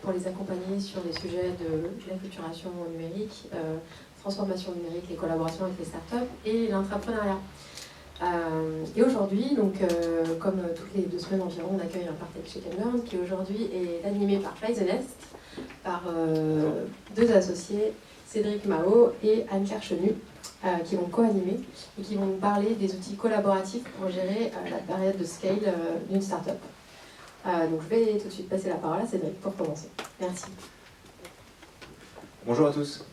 pour les accompagner sur les sujets de l'acculturation numérique, transformation numérique, les collaborations avec les startups et l'intrapreneuriat. Et aujourd'hui, donc, comme toutes les 2 semaines environ, on accueille un Partech Chick & Learn qui aujourd'hui est animé par Fly the Nest, par 2 associés, Cédric Mao et Anne-Claire Chenu, qui vont co-animer et qui vont nous parler des outils collaboratifs pour gérer la période de scale d'une startup. Donc je vais tout de suite passer la parole à Cédric pour commencer. Merci. Bonjour à tous.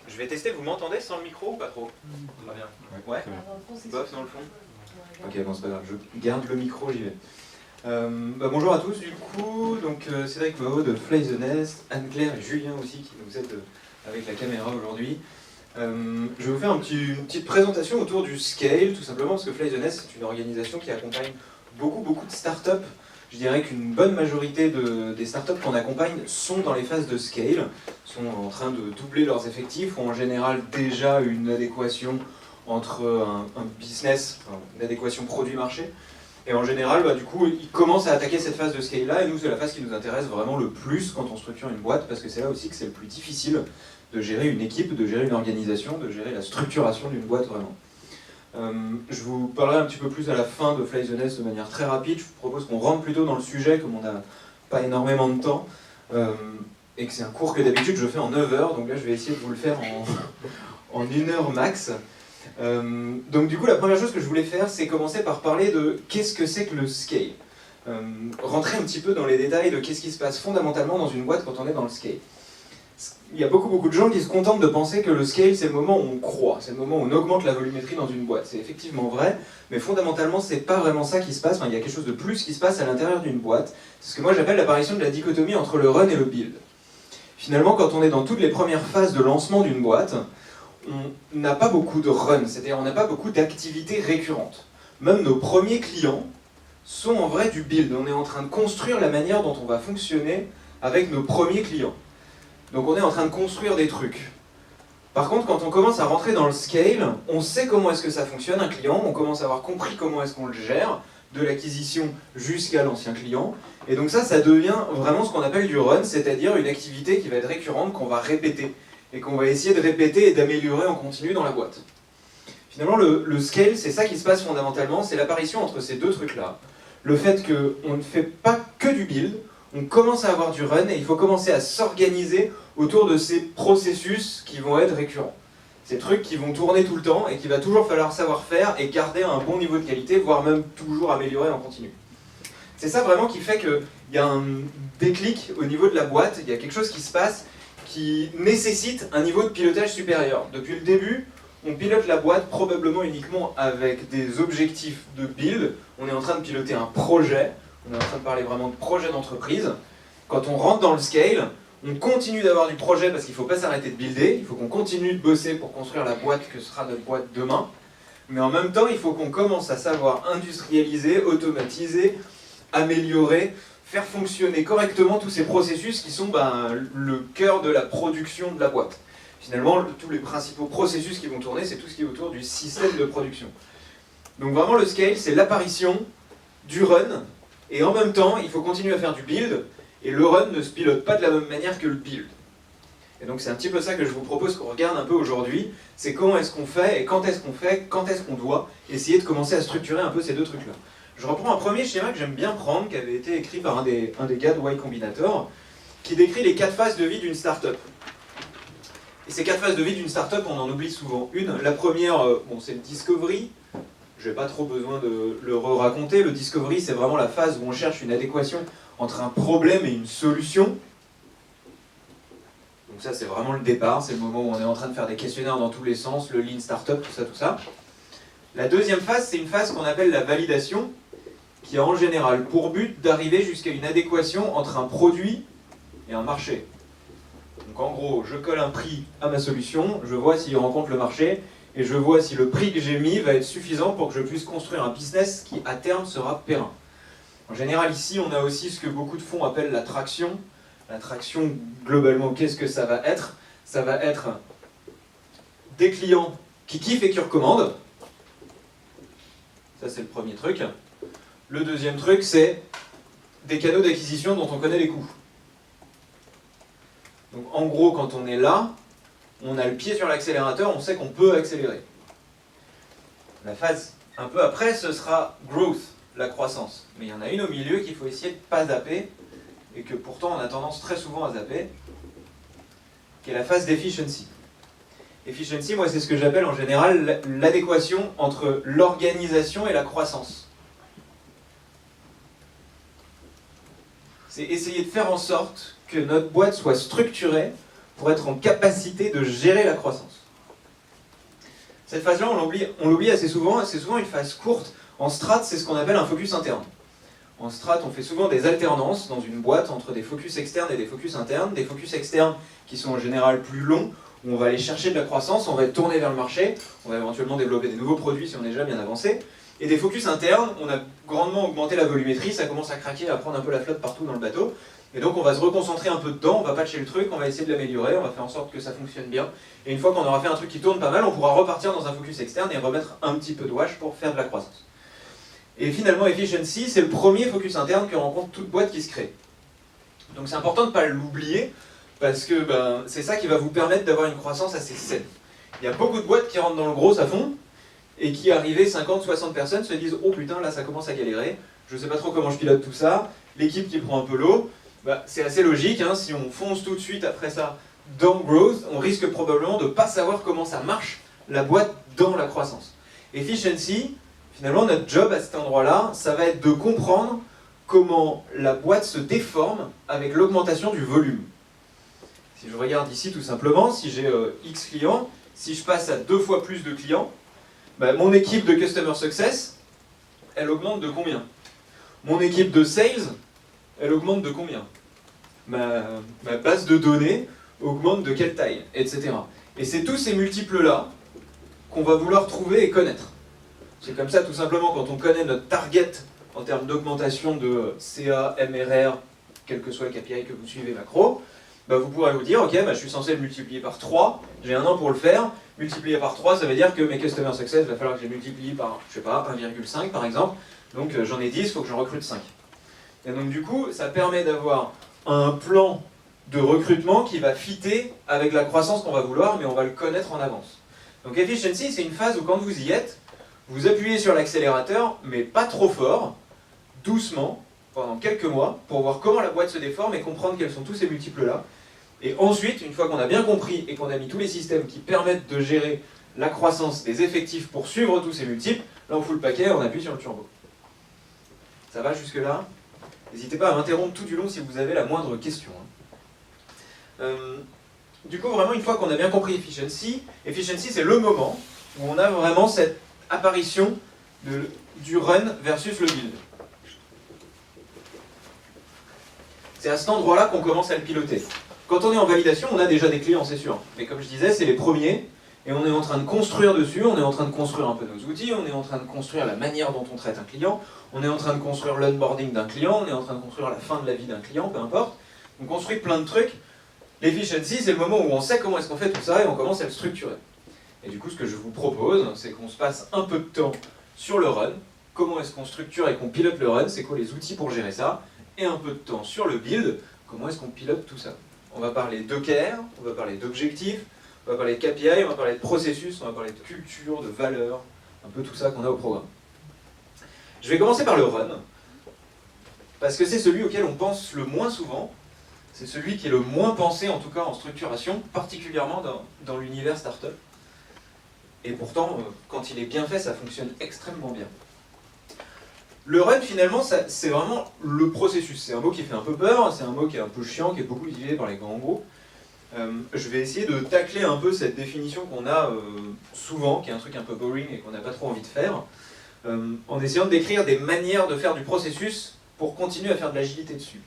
Je vais tester, vous m'entendez sans le micro ou pas trop? Très bien. Ouais. Bof dans le fond. Ok, bon c'est pas grave, je garde le micro, j'y vais. Bonjour à tous du coup, donc Cédric Mao de Fly the Nest, Anne-Claire et Julien aussi qui nous aident avec la caméra aujourd'hui. Je vais vous faire une petite présentation autour du scale, tout simplement parce que Fly the Nest c'est une organisation qui accompagne beaucoup de startups. Je dirais qu'une bonne majorité des startups qu'on accompagne sont dans les phases de scale, sont en train de doubler leurs effectifs, ont en général déjà une adéquation entre un business, enfin, une adéquation produit-marché. Et en général, du coup, ils commencent à attaquer cette phase de scale-là, et nous, c'est la phase qui nous intéresse vraiment le plus quand on structure une boîte, parce que c'est là aussi que c'est le plus difficile de gérer une équipe, de gérer une organisation, de gérer la structuration d'une boîte vraiment. Je vous parlerai un petit peu plus à la fin de Fly the Nest de manière très rapide. Je vous propose qu'on rentre plutôt dans le sujet, comme on n'a pas énormément de temps, et que c'est un cours que d'habitude je fais en 9 heures, donc là je vais essayer de vous le faire en 1 heure max. Donc du coup, la première chose que je voulais faire, c'est commencer par parler de qu'est-ce que c'est que le scale. Rentrer un petit peu dans les détails de qu'est-ce qui se passe fondamentalement dans une boîte quand on est dans le scale. Il y a beaucoup de gens qui se contentent de penser que le scale, c'est le moment où on croît, c'est le moment où on augmente la volumétrie dans une boîte. C'est effectivement vrai, mais fondamentalement, c'est pas vraiment ça qui se passe. Enfin, il y a quelque chose de plus qui se passe à l'intérieur d'une boîte. C'est ce que moi j'appelle l'apparition de la dichotomie entre le run et le build. Finalement, quand on est dans toutes les premières phases de lancement d'une boîte, on n'a pas beaucoup de run, c'est-à-dire on n'a pas beaucoup d'activités récurrentes. Même nos premiers clients sont en vrai du build. On est en train de construire la manière dont on va fonctionner avec nos premiers clients. Donc on est en train de construire des trucs. Par contre, quand on commence à rentrer dans le scale, on sait comment est-ce que ça fonctionne un client, on commence à avoir compris comment est-ce qu'on le gère, de l'acquisition jusqu'à l'ancien client. Et donc ça devient vraiment ce qu'on appelle du run, c'est-à-dire une activité qui va être récurrente, qu'on va répéter, et qu'on va essayer de répéter et d'améliorer en continu dans la boîte. Finalement, le scale, c'est ça qui se passe fondamentalement, c'est l'apparition entre ces 2 trucs-là. Le fait qu'on ne fait pas que du build, on commence à avoir du run et il faut commencer à s'organiser autour de ces processus qui vont être récurrents. Ces trucs qui vont tourner tout le temps et qu'il va toujours falloir savoir faire et garder un bon niveau de qualité, voire même toujours améliorer en continu. C'est ça vraiment qui fait qu'il y a un déclic au niveau de la boîte, il y a quelque chose qui se passe qui nécessite un niveau de pilotage supérieur. Depuis le début, on pilote la boîte probablement uniquement avec des objectifs de build. On est en train de piloter un projet. On est en train de parler vraiment de projet d'entreprise. Quand on rentre dans le scale, on continue d'avoir du projet parce qu'il ne faut pas s'arrêter de builder, il faut qu'on continue de bosser pour construire la boîte que sera notre boîte demain. Mais en même temps, il faut qu'on commence à savoir industrialiser, automatiser, améliorer, faire fonctionner correctement tous ces processus qui sont le cœur de la production de la boîte. Finalement, tous les principaux processus qui vont tourner, c'est tout ce qui est autour du système de production. Donc vraiment, le scale, c'est l'apparition du run. Et en même temps, il faut continuer à faire du build, et le run ne se pilote pas de la même manière que le build. Et donc c'est un petit peu ça que je vous propose qu'on regarde un peu aujourd'hui, c'est comment est-ce qu'on fait, et quand est-ce qu'on fait, quand est-ce qu'on doit essayer de commencer à structurer un peu ces 2 trucs-là. Je reprends un premier schéma que j'aime bien prendre, qui avait été écrit par un des gars de Y Combinator, qui décrit les 4 phases de vie d'une startup. Et ces 4 phases de vie d'une startup, on en oublie souvent une. La première, c'est le discovery. Je n'ai pas trop besoin de le raconter. Le discovery, c'est vraiment la phase où on cherche une adéquation entre un problème et une solution. Donc ça, c'est vraiment le départ. C'est le moment où on est en train de faire des questionnaires dans tous les sens, le lean startup, tout ça. La deuxième phase, c'est une phase qu'on appelle la validation, qui a en général pour but d'arriver jusqu'à une adéquation entre un produit et un marché. Donc en gros, je colle un prix à ma solution, je vois s'il rencontre le marché, et je vois si le prix que j'ai mis va être suffisant pour que je puisse construire un business qui, à terme, sera périn. En général, ici, on a aussi ce que beaucoup de fonds appellent la traction. La traction, globalement, qu'est-ce que ça va être? Ça va être des clients qui kiffent et qui recommandent. Ça, c'est le premier truc. Le deuxième truc, c'est des canaux d'acquisition dont on connaît les coûts. Donc en gros, quand on est là, on a le pied sur l'accélérateur, on sait qu'on peut accélérer. La phase un peu après, ce sera growth, la croissance. Mais il y en a une au milieu qu'il faut essayer de ne pas zapper, et que pourtant on a tendance très souvent à zapper, qui est la phase d'efficiency. Efficiency, moi c'est ce que j'appelle en général l'adéquation entre l'organisation et la croissance. C'est essayer de faire en sorte que notre boîte soit structurée pour être en capacité de gérer la croissance. Cette phase-là, on l'oublie assez souvent, c'est souvent une phase courte. En strat, c'est ce qu'on appelle un focus interne. En strat, on fait souvent des alternances dans une boîte entre des focus externes et des focus internes. Des focus externes qui sont en général plus longs, où on va aller chercher de la croissance, on va être tourné vers le marché, on va éventuellement développer des nouveaux produits si on est déjà bien avancé. Et des focus internes, on a grandement augmenté la volumétrie, ça commence à craquer, à prendre un peu la flotte partout dans le bateau. Et donc on va se reconcentrer un peu dedans, on va patcher le truc, on va essayer de l'améliorer, on va faire en sorte que ça fonctionne bien. Et une fois qu'on aura fait un truc qui tourne pas mal, on pourra repartir dans un focus externe et remettre un petit peu de wash pour faire de la croissance. Et finalement, efficiency, c'est le premier focus interne que rencontre toute boîte qui se crée. Donc c'est important de ne pas l'oublier, parce que c'est ça qui va vous permettre d'avoir une croissance assez saine. Il y a beaucoup de boîtes qui rentrent dans le gros à fond, et qui, arrivées 50-60 personnes, se disent « Oh putain, là ça commence à galérer, je sais pas trop comment je pilote tout ça, l'équipe qui prend un peu l'eau ». C'est assez logique, hein, si on fonce tout de suite après ça dans growth, on risque probablement de ne pas savoir comment ça marche, la boîte dans la croissance. Efficiency, finalement notre job à cet endroit-là, ça va être de comprendre comment la boîte se déforme avec l'augmentation du volume. Si je regarde ici tout simplement, si j'ai X clients, si je passe à 2 fois plus de clients, mon équipe de Customer Success, elle augmente de combien? Mon équipe de Sales, elle augmente de combien? Ma base de données augmente de quelle taille, etc. Et c'est tous ces multiples-là qu'on va vouloir trouver et connaître. C'est comme ça tout simplement quand on connaît notre target en termes d'augmentation de CA, MRR, quel que soit le KPI que vous suivez macro, vous pourrez vous dire, ok, je suis censé le multiplier par 3, j'ai un an pour le faire, multiplier par 3, ça veut dire que mes Customer Success, il va falloir que je les multiplie par, je sais pas, 1,5 par exemple, donc j'en ai 10, il faut que j'en recrute 5. Et donc du coup, ça permet d'avoir un plan de recrutement qui va fitter avec la croissance qu'on va vouloir, mais on va le connaître en avance. Donc efficiency, c'est une phase où quand vous y êtes, vous appuyez sur l'accélérateur, mais pas trop fort, doucement, pendant quelques mois, pour voir comment la boîte se déforme et comprendre quels sont tous ces multiples-là. Et ensuite, une fois qu'on a bien compris et qu'on a mis tous les systèmes qui permettent de gérer la croissance des effectifs pour suivre tous ces multiples, là on fout le paquet, on appuie sur le turbo. Ça va jusque-là? N'hésitez pas à m'interrompre tout du long si vous avez la moindre question. Du coup, vraiment, une fois qu'on a bien compris efficiency c'est le moment où on a vraiment cette apparition du run versus le build. C'est à cet endroit-là qu'on commence à le piloter. Quand on est en validation, on a déjà des clients, c'est sûr. Mais comme je disais, c'est les premiers, et on est en train de construire dessus, on est en train de construire un peu nos outils, on est en train de construire la manière dont on traite un client, on est en train de construire l'onboarding d'un client, on est en train de construire la fin de la vie d'un client, peu importe. On construit plein de trucs. L'efficiency, c'est le moment où on sait comment est-ce qu'on fait tout ça, et on commence à le structurer. Et du coup, ce que je vous propose, c'est qu'on se passe un peu de temps sur le run. Comment est-ce qu'on structure et qu'on pilote le run? C'est quoi les outils pour gérer ça? Et un peu de temps sur le build. Comment est-ce qu'on pilote tout ça? On va parler d'OKR, on va parler d'objectifs, on va parler de KPI, on va parler de processus, on va parler de culture, de valeurs, un peu tout ça qu'on a au programme. Je vais commencer par le run, parce que c'est celui auquel on pense le moins souvent, c'est celui qui est le moins pensé, en tout cas en structuration, particulièrement dans l'univers startup. Et pourtant, quand il est bien fait, ça fonctionne extrêmement bien. Le run, finalement, c'est vraiment le processus. C'est un mot qui fait un peu peur, c'est un mot qui est un peu chiant, qui est beaucoup utilisé par les grands groupes. Je vais essayer de tacler un peu cette définition qu'on a souvent, qui est un truc un peu boring et qu'on n'a pas trop envie de faire, en essayant de décrire des manières de faire du processus pour continuer à faire de l'agilité dessus.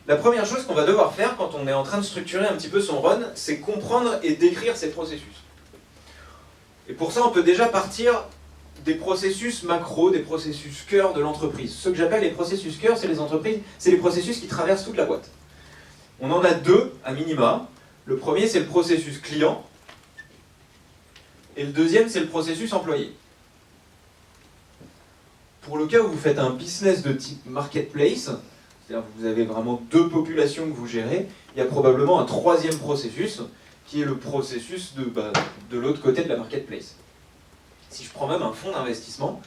La première chose qu'on va devoir faire quand on est en train de structurer un petit peu son run, c'est comprendre et décrire ces processus. Et pour ça, on peut déjà partir des processus macro, des processus cœur de l'entreprise. Ce que j'appelle les processus cœur, c'est les entreprises, c'est les processus qui traversent toute la boîte. On en a deux, à minima. Le premier, c'est le processus client. Et le deuxième, c'est le processus employé. Pour le cas où vous faites un business de type marketplace, c'est-à-dire que vous avez vraiment deux populations que vous gérez, il y a probablement un troisième processus, qui est le processus de l'autre côté de la marketplace. Si je prends même un fonds d'investissement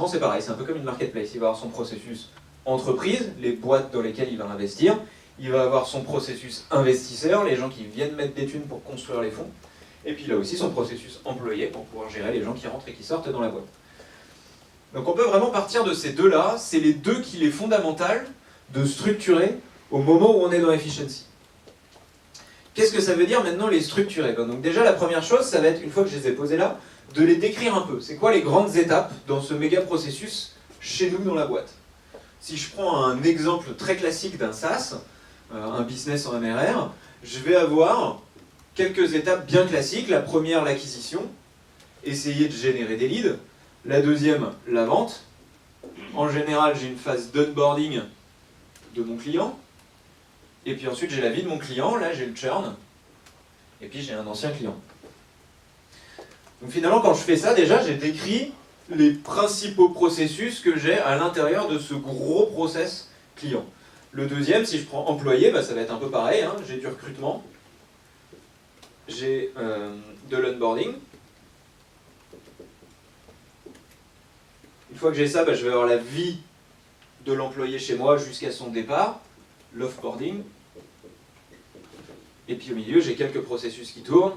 c'est pareil, c'est un peu comme une marketplace, il va avoir son processus entreprise, les boîtes dans lesquelles il va investir, il va avoir son processus investisseur, les gens qui viennent mettre des thunes pour construire les fonds, et puis il a aussi son processus employé pour pouvoir gérer les gens qui rentrent et qui sortent dans la boîte. Donc on peut vraiment partir de ces deux-là, c'est les deux qu'il est fondamental de structurer au moment où on est dans Efficiency. Qu'est-ce que ça veut dire maintenant les structurer? Donc déjà la première chose, ça va être, une fois que je les ai posés là, de les décrire un peu. C'est quoi les grandes étapes dans ce méga processus chez nous dans la boîte? Si je prends un exemple très classique d'un SaaS, un business en MRR, je vais avoir quelques étapes bien classiques. La première, l'acquisition, essayer de générer des leads. La deuxième, la vente. En général, j'ai une phase d'onboarding de mon client. Et puis ensuite, j'ai la vie de mon client. Là, j'ai le churn. Et puis, j'ai un ancien client. Donc finalement, quand je fais ça, déjà, j'ai décrit les principaux processus que j'ai à l'intérieur de ce gros process client. Le deuxième, si je prends employé, ça va être un peu pareil. Hein. J'ai du recrutement. J'ai de l'onboarding. Une fois que j'ai ça, je vais avoir la vie de l'employé chez moi jusqu'à son départ, l'offboarding. Et puis au milieu, j'ai quelques processus qui tournent.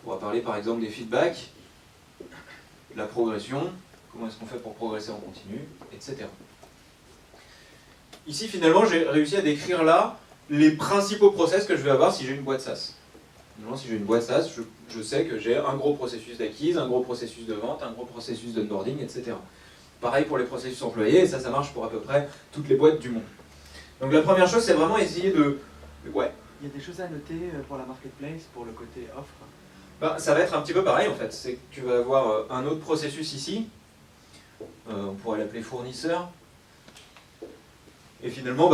On va parler par exemple des feedbacks, de la progression, comment est-ce qu'on fait pour progresser en continu, etc. Ici, finalement, j'ai réussi à décrire là les principaux process que je vais avoir si j'ai une boîte SaaS. Finalement, si j'ai une boîte SaaS, je sais que j'ai un gros processus d'acquise, un gros processus de vente, un gros processus d'onboarding, etc. Pareil pour les processus employés, et ça marche pour à peu près toutes les boîtes du monde. Donc la première chose, c'est vraiment essayer de... Ouais. Il y a des choses à noter pour la marketplace, pour le côté offre? Ça va être un petit peu pareil en fait. C'est que tu vas avoir un autre processus ici. On pourrait l'appeler fournisseur. Et finalement,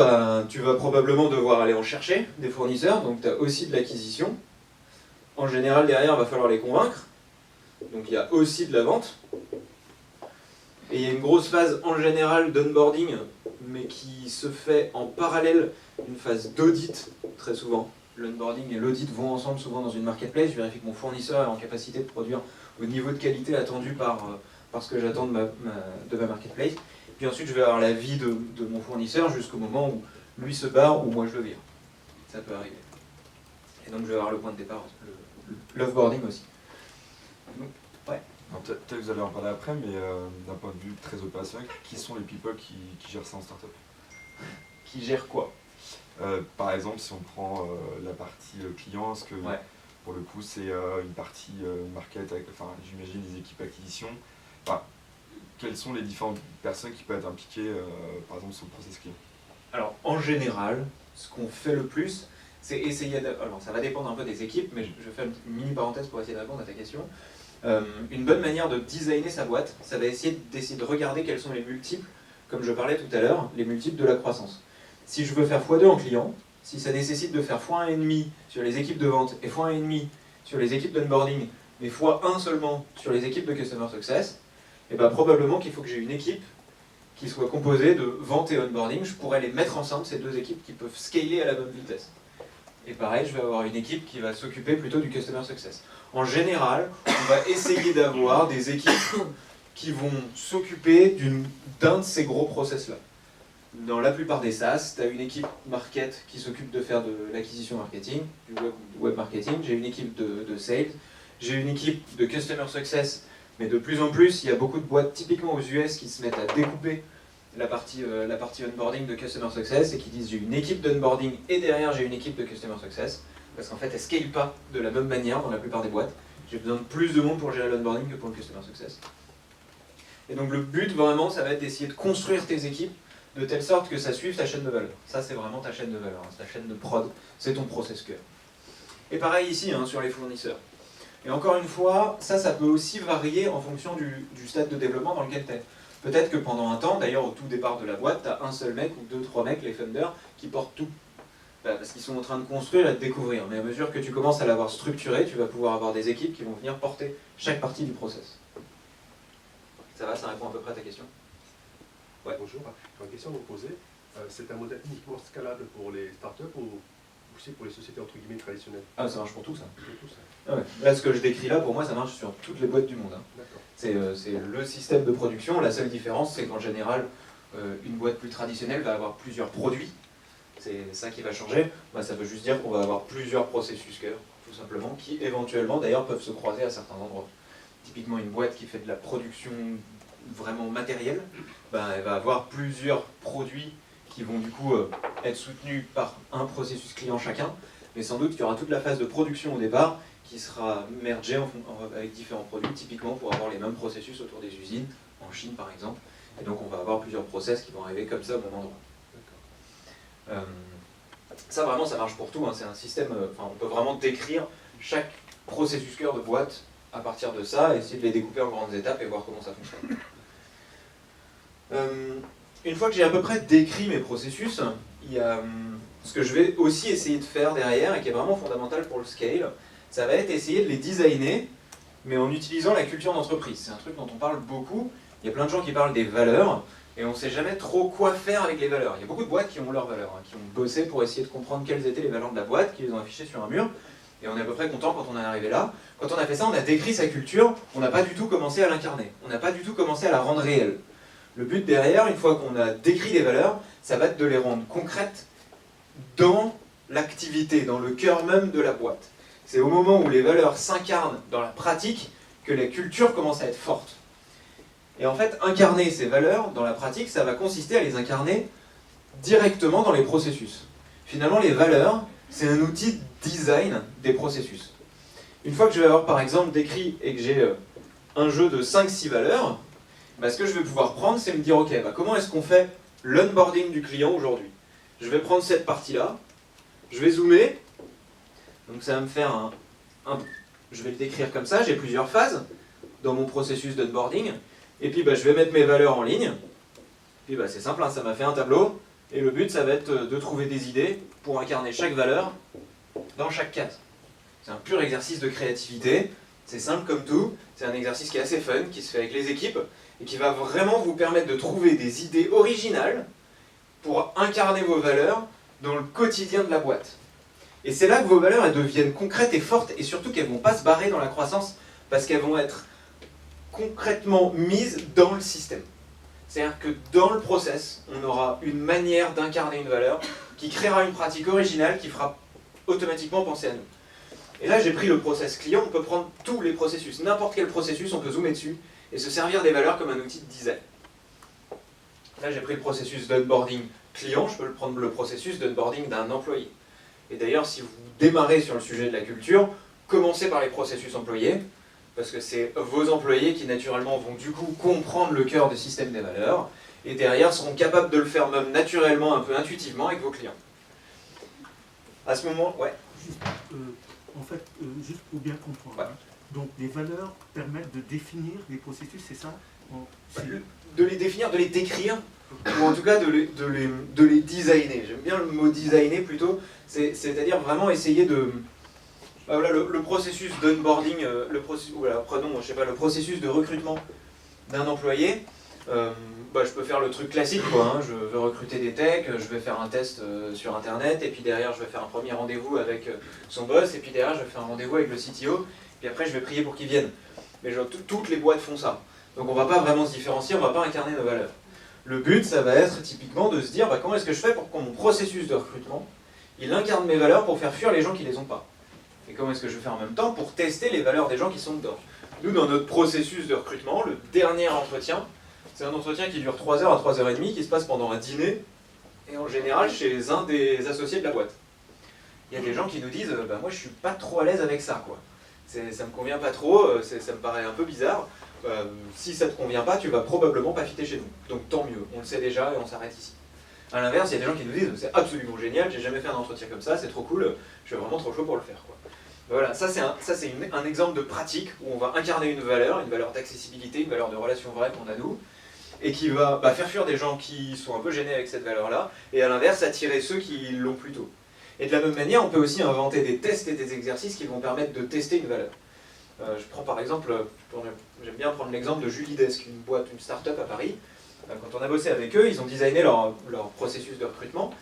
tu vas probablement devoir aller en chercher des fournisseurs. Donc tu as aussi de l'acquisition. En général, derrière, il va falloir les convaincre. Donc il y a aussi de la vente. Et il y a une grosse phase en général d'onboarding, mais qui se fait en parallèle d'une phase d'audit, très souvent. L'onboarding et l'audit vont ensemble souvent dans une marketplace. Je vérifie que mon fournisseur est en capacité de produire au niveau de qualité attendu par ce que j'attends de ma marketplace. Puis ensuite, je vais avoir la vie de mon fournisseur jusqu'au moment où lui se barre ou moi je le vire. Ça peut arriver. Et donc je vais avoir le point de départ, l'offboarding aussi. Donc, ouais. Peut-être que vous allez en parler après, mais d'un point de vue très opérationnel, qui sont les people qui gèrent ça en startup? Qui gère quoi? Par exemple, si on prend la partie client, est-ce que pour le coup c'est une partie market, j'imagine les équipes acquisition, quelles sont les différentes personnes qui peuvent être impliquées par exemple sur le process client? Alors en général, ce qu'on fait le plus, c'est essayer de... Alors ça va dépendre un peu des équipes, mais je fais une mini parenthèse pour essayer de répondre à ta question. Une bonne manière de designer sa boîte, ça va d'essayer de regarder quels sont les multiples, comme je parlais tout à l'heure, les multiples de la croissance. Si je veux faire x2 en client, si ça nécessite de faire x1,5 sur les équipes de vente et x1,5 sur les équipes d'onboarding, mais x1 seulement sur les équipes de Customer Success, et probablement qu'il faut que j'ai une équipe qui soit composée de vente et onboarding. Je pourrais les mettre ensemble, ces deux équipes qui peuvent scaler à la bonne vitesse. Et pareil, je vais avoir une équipe qui va s'occuper plutôt du Customer Success. En général, on va essayer d'avoir des équipes qui vont s'occuper d'un de ces gros process-là. Dans la plupart des SaaS, tu as une équipe market qui s'occupe de faire de l'acquisition marketing, du web marketing, j'ai une équipe de sales, j'ai une équipe de Customer Success, mais de plus en plus, il y a beaucoup de boîtes, typiquement aux US, qui se mettent à découper la partie onboarding de Customer Success et qui disent j'ai une équipe d'onboarding et derrière j'ai une équipe de Customer Success, parce qu'en fait, elles ne scalent pas de la même manière dans la plupart des boîtes. J'ai besoin de plus de monde pour gérer l'onboarding que pour le Customer Success. Et donc le but, vraiment, ça va être d'essayer de construire tes équipes de telle sorte que ça suive ta chaîne de valeur. Ça, c'est vraiment ta chaîne de valeur, hein, ta chaîne de prod, c'est ton process cœur. Et pareil ici, hein, sur les fournisseurs. Et encore une fois, ça peut aussi varier en fonction du stade de développement dans lequel tu es. Peut-être que pendant un temps, d'ailleurs au tout départ de la boîte, tu as un seul mec ou 2-3 mecs, les funders, qui portent tout. Parce qu'ils sont en train de construire et de découvrir. Mais à mesure que tu commences à l'avoir structuré, tu vas pouvoir avoir des équipes qui vont venir porter chaque partie du process. Ça va, ça répond à peu près à ta question? Ouais. Bonjour, j'ai une question à vous poser. c'est un modèle uniquement scalable pour les startups ou aussi pour les sociétés entre guillemets traditionnelles? Ah, ça marche pour tout ça. Pour tout ça. Ah ouais. Là, ce que je décris là, pour moi, ça marche sur toutes les boîtes du monde. Hein. D'accord. C'est le système de production. La seule différence, c'est qu'en général, une boîte plus traditionnelle va avoir plusieurs produits. C'est ça qui va changer. Bah, ça veut juste dire qu'on va avoir plusieurs processus cœur, tout simplement, qui éventuellement, d'ailleurs, peuvent se croiser à certains endroits. Typiquement, une boîte qui fait de la production vraiment matérielle, bah, elle va avoir plusieurs produits qui vont du coup être soutenus par un processus client chacun, mais sans doute qu'il y aura toute la phase de production au départ qui sera mergée avec différents produits, typiquement pour avoir les mêmes processus autour des usines, en Chine par exemple, et donc on va avoir plusieurs process qui vont arriver comme ça au même endroit. Ça vraiment ça marche pour tout, hein. C'est un système, on peut vraiment décrire chaque processus cœur de boîte à partir de ça, essayer de les découper en grandes étapes et voir comment ça fonctionne. Une fois que j'ai à peu près décrit mes processus, il y a ce que je vais aussi essayer de faire derrière et qui est vraiment fondamental pour le scale, ça va être essayer de les designer, mais en utilisant la culture d'entreprise. C'est un truc dont on parle beaucoup. Il y a plein de gens qui parlent des valeurs, et on ne sait jamais trop quoi faire avec les valeurs. Il y a beaucoup de boîtes qui ont leurs valeurs, hein, qui ont bossé pour essayer de comprendre quelles étaient les valeurs de la boîte, qui les ont affichées sur un mur, et on est à peu près content quand on est arrivé là. Quand on a fait ça, on a décrit sa culture, on n'a pas du tout commencé à l'incarner, on n'a pas du tout commencé à la rendre réelle. Le but derrière, une fois qu'on a décrit les valeurs, ça va être de les rendre concrètes dans l'activité, dans le cœur même de la boîte. C'est au moment où les valeurs s'incarnent dans la pratique que la culture commence à être forte. Et en fait, incarner ces valeurs dans la pratique, ça va consister à les incarner directement dans les processus. Finalement, les valeurs, c'est un outil de design des processus. Une fois que je vais avoir par exemple décrit et que j'ai un jeu de 5-6 valeurs, bah, ce que je vais pouvoir prendre, c'est me dire, ok, bah, comment est-ce qu'on fait l'onboarding du client aujourd'hui? Je vais prendre cette partie-là, je vais zoomer, donc ça va me faire je vais le décrire comme ça, j'ai plusieurs phases dans mon processus d'onboarding, et puis bah, je vais mettre mes valeurs en ligne, puis bah, c'est simple, hein, ça m'a fait un tableau, et le but ça va être de trouver des idées pour incarner chaque valeur dans chaque case. C'est un pur exercice de créativité, c'est simple comme tout, c'est un exercice qui est assez fun, qui se fait avec les équipes, et qui va vraiment vous permettre de trouver des idées originales pour incarner vos valeurs dans le quotidien de la boîte. Et c'est là que vos valeurs elles deviennent concrètes et fortes, et surtout qu'elles ne vont pas se barrer dans la croissance, parce qu'elles vont être concrètement mises dans le système. C'est-à-dire que dans le process, on aura une manière d'incarner une valeur qui créera une pratique originale qui fera automatiquement penser à nous. Et là, j'ai pris le process client, on peut prendre tous les processus, n'importe quel processus, on peut zoomer dessus et se servir des valeurs comme un outil de design. Là, j'ai pris le processus d'onboarding client, je peux prendre le processus d'onboarding d'un employé. Et d'ailleurs, si vous démarrez sur le sujet de la culture, commencez par les processus employés, parce que c'est vos employés qui naturellement vont du coup comprendre le cœur du système des valeurs, et derrière seront capables de le faire même naturellement, un peu intuitivement avec vos clients. À ce moment, ouais. Juste, en fait, juste pour bien comprendre, ouais. Hein, donc les valeurs permettent de définir les processus, c'est ça? De les définir, de les décrire, ou en tout cas de les designer. J'aime bien le mot designer plutôt, c'est-à-dire vraiment essayer de... Voilà, le processus d'onboarding, prenons, je sais pas, le processus de recrutement d'un employé, je peux faire le truc classique, quoi, hein, je veux recruter des techs, je vais faire un test sur internet, et puis derrière je vais faire un premier rendez-vous avec son boss, et puis derrière je vais faire un rendez-vous avec le CTO, puis après je vais prier pour qu'il vienne. Mais toutes les boîtes font ça. Donc on ne va pas vraiment se différencier, on ne va pas incarner nos valeurs. Le but, ça va être typiquement de se dire comment est-ce que je fais pour que mon processus de recrutement, il incarne mes valeurs pour faire fuir les gens qui ne les ont pas. Et comment est-ce que je fais en même temps pour tester les valeurs des gens qui sont dedans. Nous, dans notre processus de recrutement, le dernier entretien, c'est un entretien qui dure 3 heures à 3h30, qui se passe pendant un dîner, et en général chez un des associés de la boîte. Il y a des gens qui nous disent moi je suis pas trop à l'aise avec ça, quoi. Ça me convient pas trop, ça me paraît un peu bizarre. Si ça te convient pas, tu vas probablement pas fitter chez nous. Donc tant mieux, on le sait déjà et on s'arrête ici. A l'inverse, il y a des gens qui nous disent c'est absolument génial, j'ai jamais fait un entretien comme ça, c'est trop cool, je suis vraiment trop chaud pour le faire, quoi. Voilà, ça c'est un exemple de pratique où on va incarner une valeur d'accessibilité, une valeur de relation vraie qu'on a nous, et qui va faire fuir des gens qui sont un peu gênés avec cette valeur-là, et à l'inverse attirer ceux qui l'ont plutôt. Et de la même manière, on peut aussi inventer des tests et des exercices qui vont permettre de tester une valeur. Je prends par exemple, j'aime bien prendre l'exemple de Julie Desk, une start-up à Paris, Quand on a bossé avec eux, ils ont designé leur processus de recrutement,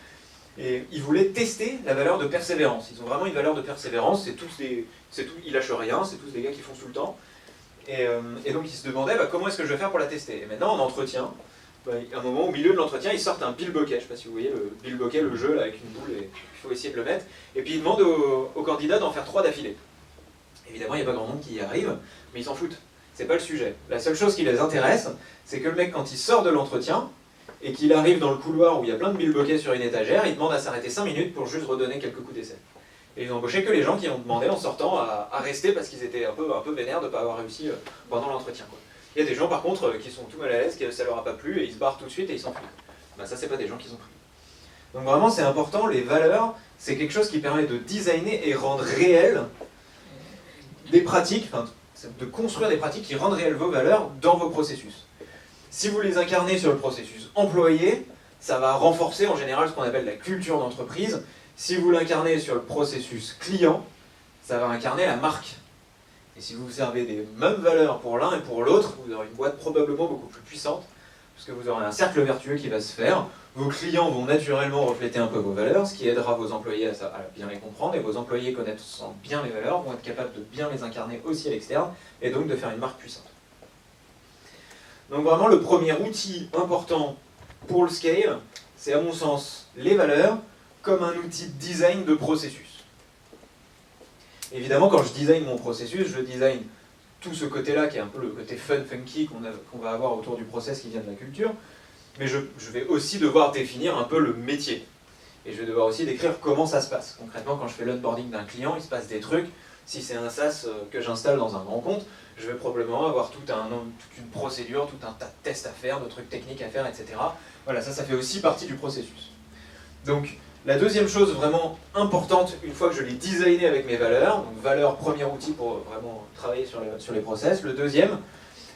et ils voulaient tester la valeur de persévérance. Ils ont vraiment une valeur de persévérance, ils lâchent rien, c'est tous des gars qui foncent tout le temps. Et donc ils se demandaient comment est-ce que je vais faire pour la tester. Et maintenant en entretien, à un moment au milieu de l'entretien, ils sortent un bilboquet. Je ne sais pas si vous voyez le bilboquet, le jeu là, avec une boule, et il faut essayer de le mettre. Et puis ils demandent aux candidats d'en faire 3 d'affilée. Évidemment, il n'y a pas grand monde qui y arrive, mais ils s'en foutent. C'est pas le sujet. La seule chose qui les intéresse, c'est que le mec, quand il sort de l'entretien, et qu'il arrive dans le couloir où il y a plein de bilboquets sur une étagère, il demande à s'arrêter 5 minutes pour juste redonner quelques coups d'essai. Et ils n'ont embauché que les gens qui ont demandé en sortant à rester parce qu'ils étaient un peu vénères de ne pas avoir réussi pendant l'entretien. Il y a des gens par contre qui sont tout mal à l'aise, que ça leur a pas plu, et ils se barrent tout de suite et ils s'enfuient. Ça, c'est pas des gens qu'ils ont pris. Donc vraiment, c'est important, les valeurs, c'est quelque chose qui permet de designer et rendre réelles des pratiques, de construire des pratiques qui rendent réelles vos valeurs dans vos processus. Si vous les incarnez sur le processus employé, ça va renforcer en général ce qu'on appelle la culture d'entreprise. Si vous l'incarnez sur le processus client, ça va incarner la marque. Et si vous servez des mêmes valeurs pour l'un et pour l'autre, vous aurez une boîte probablement beaucoup plus puissante, puisque vous aurez un cercle vertueux qui va se faire. Vos clients vont naturellement refléter un peu vos valeurs, ce qui aidera vos employés à bien les comprendre, et vos employés connaissant bien les valeurs vont être capables de bien les incarner aussi à l'externe, et donc de faire une marque puissante. Donc vraiment, le premier outil important pour le scale, c'est à mon sens les valeurs comme un outil de design de processus. Évidemment, quand je design mon processus, je design tout ce côté-là qui est un peu le côté fun, funky qu'on va avoir autour du process qui vient de la culture, mais je vais aussi devoir définir un peu le métier. Et je vais devoir aussi décrire comment ça se passe. Concrètement, quand je fais l'onboarding d'un client, il se passe des trucs. Si c'est un SaaS que j'installe dans un grand compte, je vais probablement avoir toute une procédure, tout un tas de tests à faire, de trucs techniques à faire, etc. Voilà, ça fait aussi partie du processus. Donc, la deuxième chose vraiment importante, une fois que je l'ai designé avec mes valeurs, donc valeurs, premier outil pour vraiment travailler sur les process, le deuxième,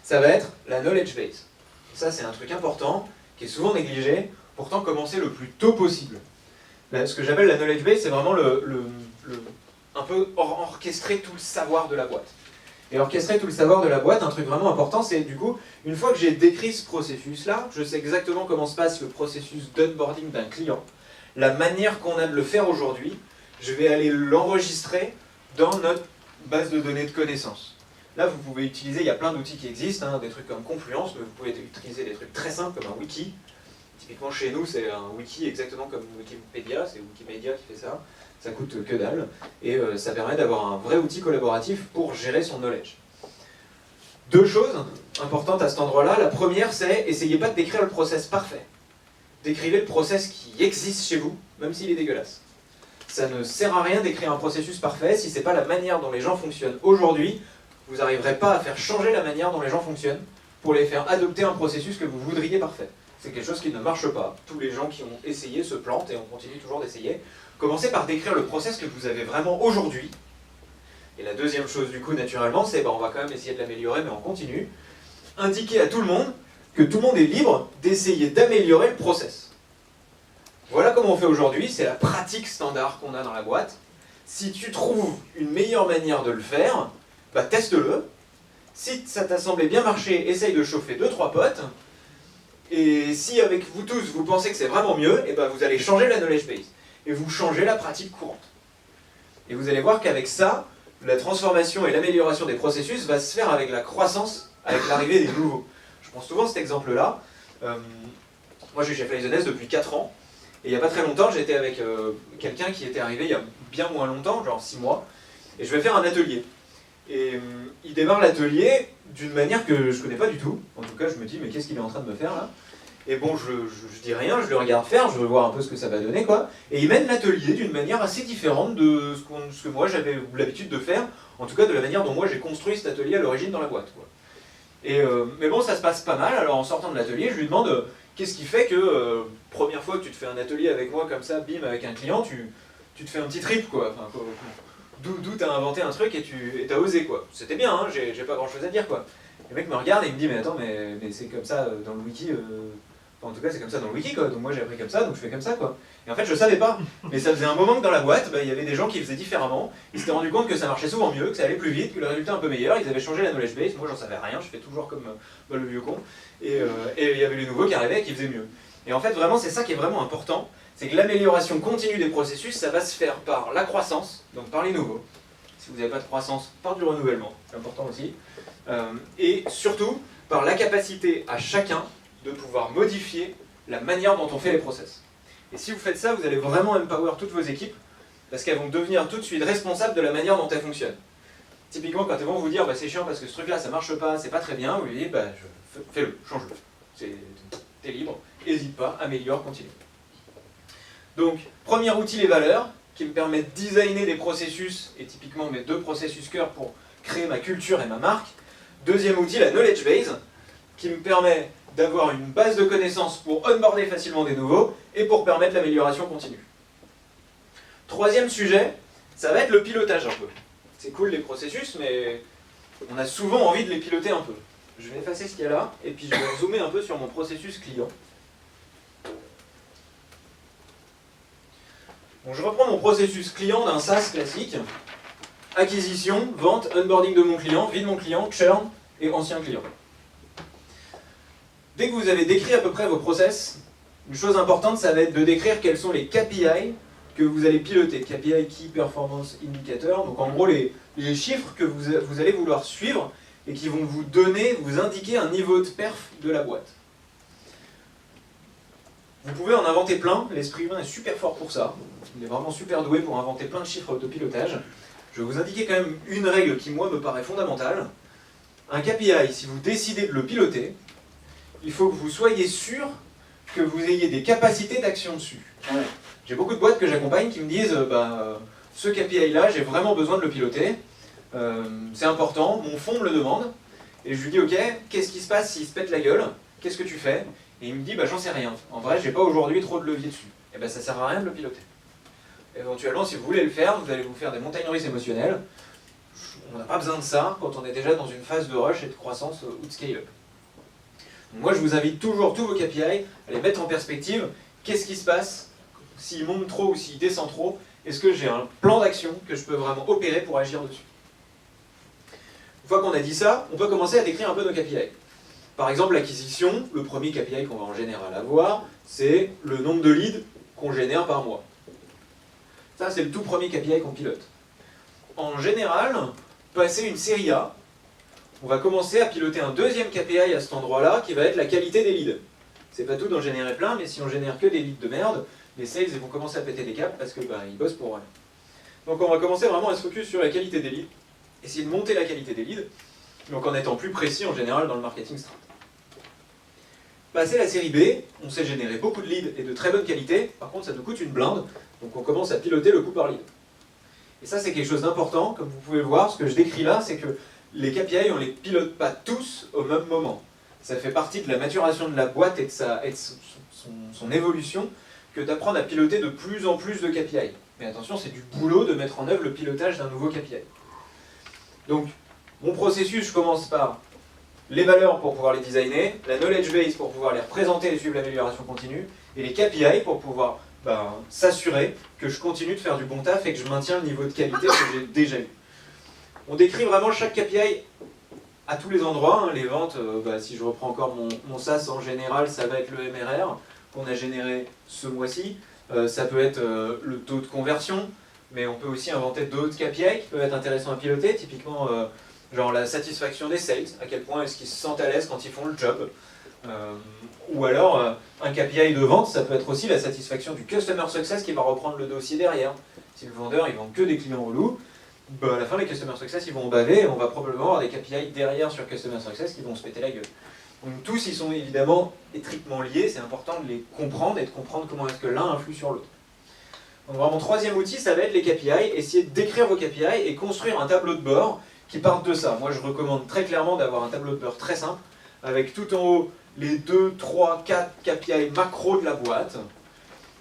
ça va être la knowledge base. Ça, c'est un truc important, qui est souvent négligé, pourtant commencer le plus tôt possible. Là, ce que j'appelle la knowledge base, c'est vraiment un peu orchestrer tout le savoir de la boîte. Et orchestrer tout le savoir de la boîte, un truc vraiment important, c'est du coup, une fois que j'ai décrit ce processus-là, je sais exactement comment se passe le processus d'onboarding d'un client, la manière qu'on a de le faire aujourd'hui, je vais aller l'enregistrer dans notre base de données de connaissances. Là, vous pouvez utiliser, il y a plein d'outils qui existent, des trucs comme Confluence, mais vous pouvez utiliser des trucs très simples comme un wiki. Typiquement chez nous, c'est un wiki exactement comme Wikipédia, c'est Wikimedia qui fait ça. Ça coûte que dalle, et ça permet d'avoir un vrai outil collaboratif pour gérer son knowledge. Deux choses importantes à cet endroit-là. La première, c'est essayez pas de décrire le process parfait. Décrivez le process qui existe chez vous, même s'il est dégueulasse. Ça ne sert à rien d'écrire un processus parfait si c'est pas la manière dont les gens fonctionnent aujourd'hui. Vous n'arriverez pas à faire changer la manière dont les gens fonctionnent pour les faire adopter un processus que vous voudriez parfait. C'est quelque chose qui ne marche pas. Tous les gens qui ont essayé se plantent et on continue toujours d'essayer. Commencez par décrire le process que vous avez vraiment aujourd'hui. Et la deuxième chose du coup, naturellement, c'est on va quand même essayer de l'améliorer, mais on continue. Indiquer à tout le monde que tout le monde est libre d'essayer d'améliorer le process. Voilà comment on fait aujourd'hui, c'est la pratique standard qu'on a dans la boîte. Si tu trouves une meilleure manière de le faire, teste-le. Si ça t'a semblé bien marcher, essaye de chauffer 2-3 potes. Et si avec vous tous, vous pensez que c'est vraiment mieux, vous allez changer la knowledge base. Et vous changez la pratique courante. Et vous allez voir qu'avec ça, la transformation et l'amélioration des processus va se faire avec la croissance, avec l'arrivée des nouveaux. Je prends souvent cet exemple-là. Moi, je suis chez Flyzoness depuis 4 ans. Et il n'y a pas très longtemps, j'étais avec quelqu'un qui était arrivé il y a bien moins longtemps, genre 6 mois. Et je vais faire un atelier. Et il démarre l'atelier d'une manière que je ne connais pas du tout. En tout cas, je me dis, mais qu'est-ce qu'il est en train de me faire là? Et bon, je dis rien, je le regarde faire, je veux voir un peu ce que ça va donner, quoi. Et il mène l'atelier d'une manière assez différente de ce que moi j'avais l'habitude de faire, en tout cas de la manière dont moi j'ai construit cet atelier à l'origine dans la boîte, quoi. Mais bon, ça se passe pas mal. Alors en sortant de l'atelier, je lui demande qu'est-ce qui fait que première fois que tu te fais un atelier avec moi comme ça, bim, avec un client, tu te fais un petit trip, quoi. Enfin, d'où t'as inventé un truc et t'as osé, quoi. C'était bien, hein, j'ai pas grand chose à dire, quoi. Le mec me regarde et il me dit, mais attends, mais c'est comme ça dans le wiki, Enfin, en tout cas, c'est comme ça dans le wiki, quoi. Donc moi j'ai appris comme ça, donc je fais comme ça, quoi. Et en fait, je savais pas. Mais ça faisait un moment que dans la boîte, il y avait des gens qui faisaient différemment. Ils s'étaient rendu compte que ça marchait souvent mieux, que ça allait plus vite, que le résultat un peu meilleur. Ils avaient changé la knowledge base. Moi, j'en savais rien. Je fais toujours comme le vieux con. Et il y avait les nouveaux qui arrivaient et qui faisaient mieux. Et en fait, vraiment, c'est ça qui est vraiment important. C'est que l'amélioration continue des processus, ça va se faire par la croissance, donc par les nouveaux. Si vous n'avez pas de croissance, par du renouvellement, c'est important aussi. Et surtout, par la capacité à chacun de pouvoir modifier la manière dont on fait les process. Et si vous faites ça, vous allez vraiment empower toutes vos équipes, parce qu'elles vont devenir tout de suite responsables de la manière dont elles fonctionnent. Typiquement, quand elles vont vous dire bah, c'est chiant parce que ce truc-là ça marche pas, c'est pas très bien, vous lui dites bah, fais-le, change-le. T'es libre, n'hésite pas, améliore, continue. Donc, premier outil, les valeurs, qui me permettent de designer des processus, et typiquement mes 2 processus cœur pour créer ma culture et ma marque. Deuxième outil, la knowledge base, qui me permet d'avoir une base de connaissances pour onboarder facilement des nouveaux et pour permettre l'amélioration continue. Troisième sujet, ça va être le pilotage un peu. C'est cool les processus, mais on a souvent envie de les piloter un peu. Je vais effacer ce qu'il y a là, et puis je vais zoomer un peu sur mon processus client. Bon, je reprends mon processus client d'un SaaS classique. Acquisition, vente, onboarding de mon client, vie de mon client, churn et ancien client. Dès que vous avez décrit à peu près vos process, une chose importante, ça va être de décrire quels sont les KPI que vous allez piloter. KPI, Key Performance Indicator, donc en gros les chiffres que vous allez vouloir suivre et qui vont vous donner, vous indiquer un niveau de perf de la boîte. Vous pouvez en inventer plein, l'esprit humain est super fort pour ça. Il est vraiment super doué pour inventer plein de chiffres de pilotage. Je vais vous indiquer quand même une règle qui, moi, me paraît fondamentale. Un KPI, si vous décidez de le piloter, il faut que vous soyez sûr que vous ayez des capacités d'action dessus. J'ai beaucoup de boîtes que j'accompagne qui me disent ce KPI-là, j'ai vraiment besoin de le piloter. C'est important, mon fonds me le demande. Et je lui dis, ok, qu'est-ce qui se passe s'il se pète la gueule? Qu'est-ce que tu fais? Et il me dit, j'en sais rien. En vrai, j'ai pas aujourd'hui trop de levier dessus. Et ça sert à rien de le piloter. Éventuellement, si vous voulez le faire, vous allez vous faire des montagnes russes émotionnelles. On n'a pas besoin de ça quand on est déjà dans une phase de rush et de croissance ou de scale-up. Moi, je vous invite toujours, tous vos KPI, à les mettre en perspective. Qu'est-ce qui se passe s'il monte trop ou s'il descend trop? Est-ce que j'ai un plan d'action que je peux vraiment opérer pour agir dessus? Une fois qu'on a dit ça, on peut commencer à décrire un peu nos KPI. Par exemple, l'acquisition, le premier KPI qu'on va en général avoir, c'est le nombre de leads qu'on génère par mois. Ça, c'est le tout premier KPI qu'on pilote. En général, passer une série A, on va commencer à piloter un deuxième KPI à cet endroit-là, qui va être la qualité des leads. C'est pas tout d'en générer plein, mais si on génère que des leads de merde, les sales ils vont commencer à péter des câbles parce que ils bossent pour rien. Donc on va commencer vraiment à se focus sur la qualité des leads, essayer de monter la qualité des leads, donc en étant plus précis en général dans le marketing strat. Passer la série B, on sait générer beaucoup de leads et de très bonne qualité, par contre ça nous coûte une blinde, donc on commence à piloter le coût par lead. Et ça c'est quelque chose d'important, comme vous pouvez le voir, ce que je décris là, c'est que les KPI on ne les pilote pas tous au même moment. Ça fait partie de la maturation de la boîte et de son évolution que d'apprendre à piloter de plus en plus de KPI. Mais attention, c'est du boulot de mettre en œuvre le pilotage d'un nouveau KPI. Donc, mon processus, je commence par les valeurs pour pouvoir les designer, la knowledge base pour pouvoir les représenter et suivre l'amélioration continue, et les KPI pour pouvoir s'assurer que je continue de faire du bon taf et que je maintiens le niveau de qualité que j'ai déjà eu. On décrit vraiment chaque KPI à tous les endroits. Hein. Les ventes, si je reprends encore mon SaaS en général, ça va être le MRR qu'on a généré ce mois-ci. Ça peut être le taux de conversion, mais on peut aussi inventer d'autres KPI qui peuvent être intéressants à piloter, typiquement genre la satisfaction des sales, à quel point est-ce qu'ils se sentent à l'aise quand ils font le job. Ou alors, un KPI de vente, ça peut être aussi la satisfaction du customer success qui va reprendre le dossier derrière. Si le vendeur il vend que des clients relous, à la fin les customer success ils vont baver et on va probablement avoir des KPI derrière sur customer success qui vont se péter la gueule. Donc tous ils sont évidemment étroitement liés, c'est important de les comprendre et de comprendre comment est-ce que l'un influe sur l'autre. Donc vraiment troisième outil, ça va être les KPI, essayer de décrire vos KPI et construire un tableau de bord qui parte de ça. Moi je recommande très clairement d'avoir un tableau de bord très simple, avec tout en haut les 2, 3, 4 KPI macro de la boîte,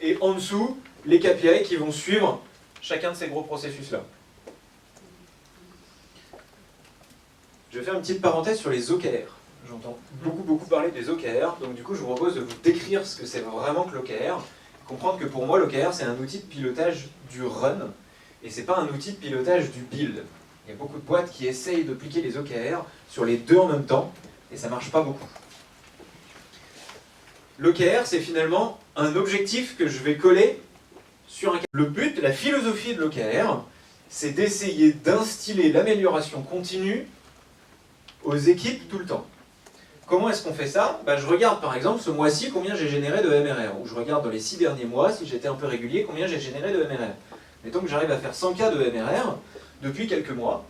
et en dessous les KPI qui vont suivre chacun de ces gros processus-là. Je vais faire une petite parenthèse sur les OKR. J'entends beaucoup parler des OKR, donc du coup je vous propose de vous décrire ce que c'est vraiment que l'OKR, comprendre que pour moi l'OKR c'est un outil de pilotage du run, et c'est pas un outil de pilotage du build. Il y a beaucoup de boîtes qui essayent de pliquer les OKR sur les deux en même temps, et ça marche pas beaucoup. L'OKR c'est finalement un objectif que je vais coller sur un... Le but, la philosophie de l'OKR, c'est d'essayer d'instiller l'amélioration continue aux équipes tout le temps. Comment est-ce qu'on fait ça? Je regarde par exemple ce mois-ci combien j'ai généré de MRR, ou je regarde dans les 6 derniers mois, si j'étais un peu régulier, combien j'ai généré de MRR. Mettons que j'arrive à faire 100 K de MRR depuis quelques mois,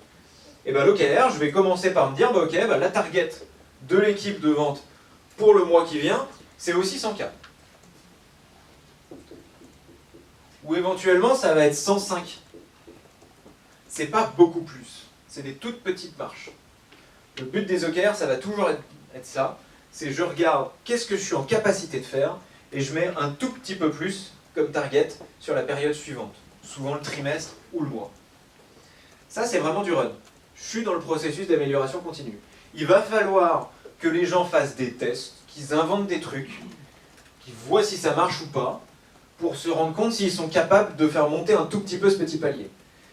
et l'OKR, je vais commencer par me dire, ok, la target de l'équipe de vente pour le mois qui vient, c'est aussi 100 K. Ou éventuellement, ça va être 105. C'est pas beaucoup plus, c'est des toutes petites marches. Le but des OKR, ça va toujours être ça, c'est je regarde qu'est-ce que je suis en capacité de faire et je mets un tout petit peu plus comme target sur la période suivante, souvent le trimestre ou le mois. Ça, c'est vraiment du run. Je suis dans le processus d'amélioration continue. Il va falloir que les gens fassent des tests, qu'ils inventent des trucs, qu'ils voient si ça marche ou pas, pour se rendre compte s'ils sont capables de faire monter un tout petit peu ce petit palier.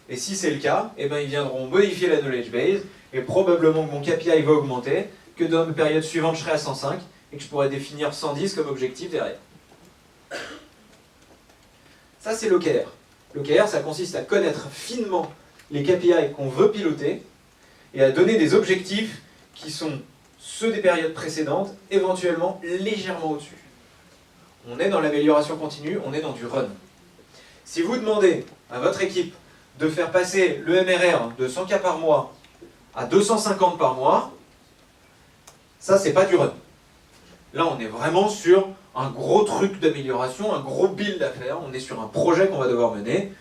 Et si c'est le cas, ils viendront modifier la knowledge base, et probablement que mon KPI va augmenter, que dans une période suivante je serai à 105, et que je pourrai définir 110 comme objectif derrière. Ça c'est l'OKR. L'OKR, ça consiste à connaître finement les KPI qu'on veut piloter, et à donner des objectifs qui sont ceux des périodes précédentes, éventuellement légèrement au-dessus. On est dans l'amélioration continue, on est dans du run. Si vous demandez à votre équipe de faire passer le MRR de 100 K par mois à 250 par mois, ça c'est pas du run. Là on est vraiment sur un gros truc d'amélioration, un gros build à faire, on est sur un projet qu'on va devoir mener.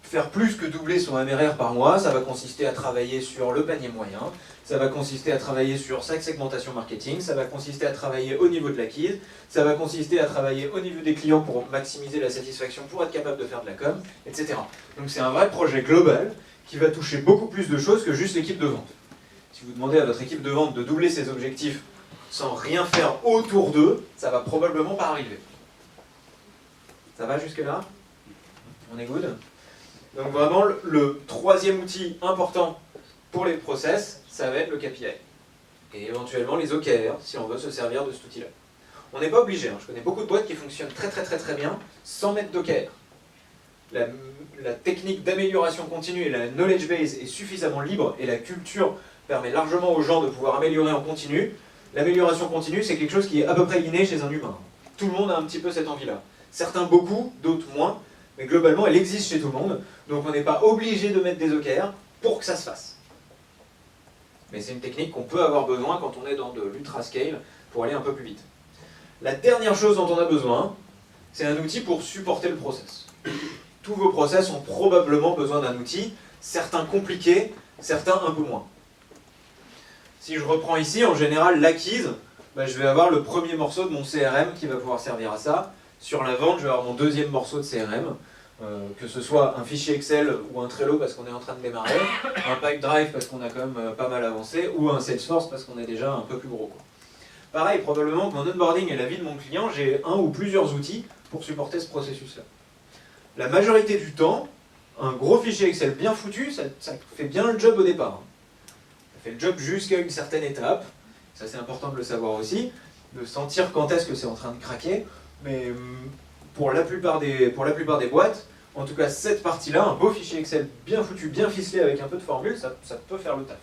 Faire plus que doubler son MRR par mois, ça va consister à travailler sur le panier moyen, ça va consister à travailler sur sa segmentation marketing, ça va consister à travailler au niveau de l'acquise, ça va consister à travailler au niveau des clients pour maximiser la satisfaction, pour être capable de faire de la com, etc. Donc c'est un vrai projet global qui va toucher beaucoup plus de choses que juste l'équipe de vente. Si vous demandez à votre équipe de vente de doubler ses objectifs sans rien faire autour d'eux, ça va probablement pas arriver. Ça va jusque là? On est good? Donc vraiment, le troisième outil important pour les process, ça va être le KPI. Et éventuellement les OKR, si on veut se servir de cet outil-là. On n'est pas obligé, je connais beaucoup de boîtes qui fonctionnent très bien sans mettre d'OKR. La technique d'amélioration continue et la knowledge base est suffisamment libre et la culture permet largement aux gens de pouvoir améliorer en continu. L'amélioration continue, c'est quelque chose qui est à peu près inné chez un humain. Tout le monde a un petit peu cette envie-là. Certains beaucoup, d'autres moins. Mais globalement, elle existe chez tout le monde, donc on n'est pas obligé de mettre des OKR pour que ça se fasse. Mais c'est une technique qu'on peut avoir besoin quand on est dans de l'ultra scale pour aller un peu plus vite. La dernière chose dont on a besoin, c'est un outil pour supporter le process. Tous vos process ont probablement besoin d'un outil, certains compliqués, certains un peu moins. Si je reprends ici, en général, l'acquise, je vais avoir le premier morceau de mon CRM qui va pouvoir servir à ça. Sur la vente, je vais avoir mon deuxième morceau de CRM, que ce soit un fichier Excel ou un Trello parce qu'on est en train de démarrer, un Pipedrive parce qu'on a quand même pas mal avancé, ou un Salesforce parce qu'on est déjà un peu plus gros. Pareil, probablement que mon onboarding et la vie de mon client, j'ai un ou plusieurs outils pour supporter ce processus-là. La majorité du temps, un gros fichier Excel bien foutu, ça fait bien le job au départ. Ça fait le job jusqu'à une certaine étape, ça c'est important de le savoir aussi, de sentir quand est-ce que c'est en train de craquer. Mais pour la plupart des boîtes, en tout cas cette partie-là, un beau fichier Excel bien foutu, bien ficelé avec un peu de formule, ça peut faire le taf.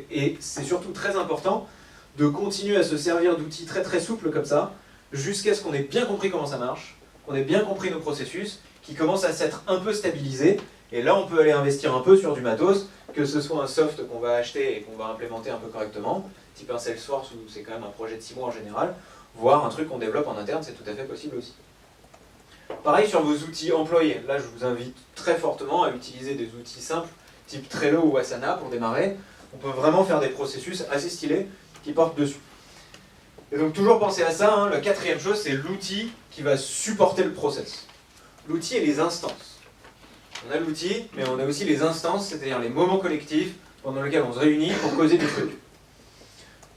Et c'est surtout très important de continuer à se servir d'outils très souples comme ça, jusqu'à ce qu'on ait bien compris comment ça marche, qu'on ait bien compris nos processus, qui commencent à s'être un peu stabilisés, et là on peut aller investir un peu sur du matos, que ce soit un soft qu'on va acheter et qu'on va implémenter un peu correctement, type un Salesforce où c'est quand même un projet de 6 mois en général, voire un truc qu'on développe en interne, c'est tout à fait possible aussi. Pareil sur vos outils employés. Là, je vous invite très fortement à utiliser des outils simples, type Trello ou Asana pour démarrer. On peut vraiment faire des processus assez stylés qui portent dessus. Et donc toujours penser à ça, la quatrième chose, c'est l'outil qui va supporter le process. L'outil et les instances. On a l'outil, mais on a aussi les instances, c'est-à-dire les moments collectifs pendant lesquels on se réunit pour causer du truc.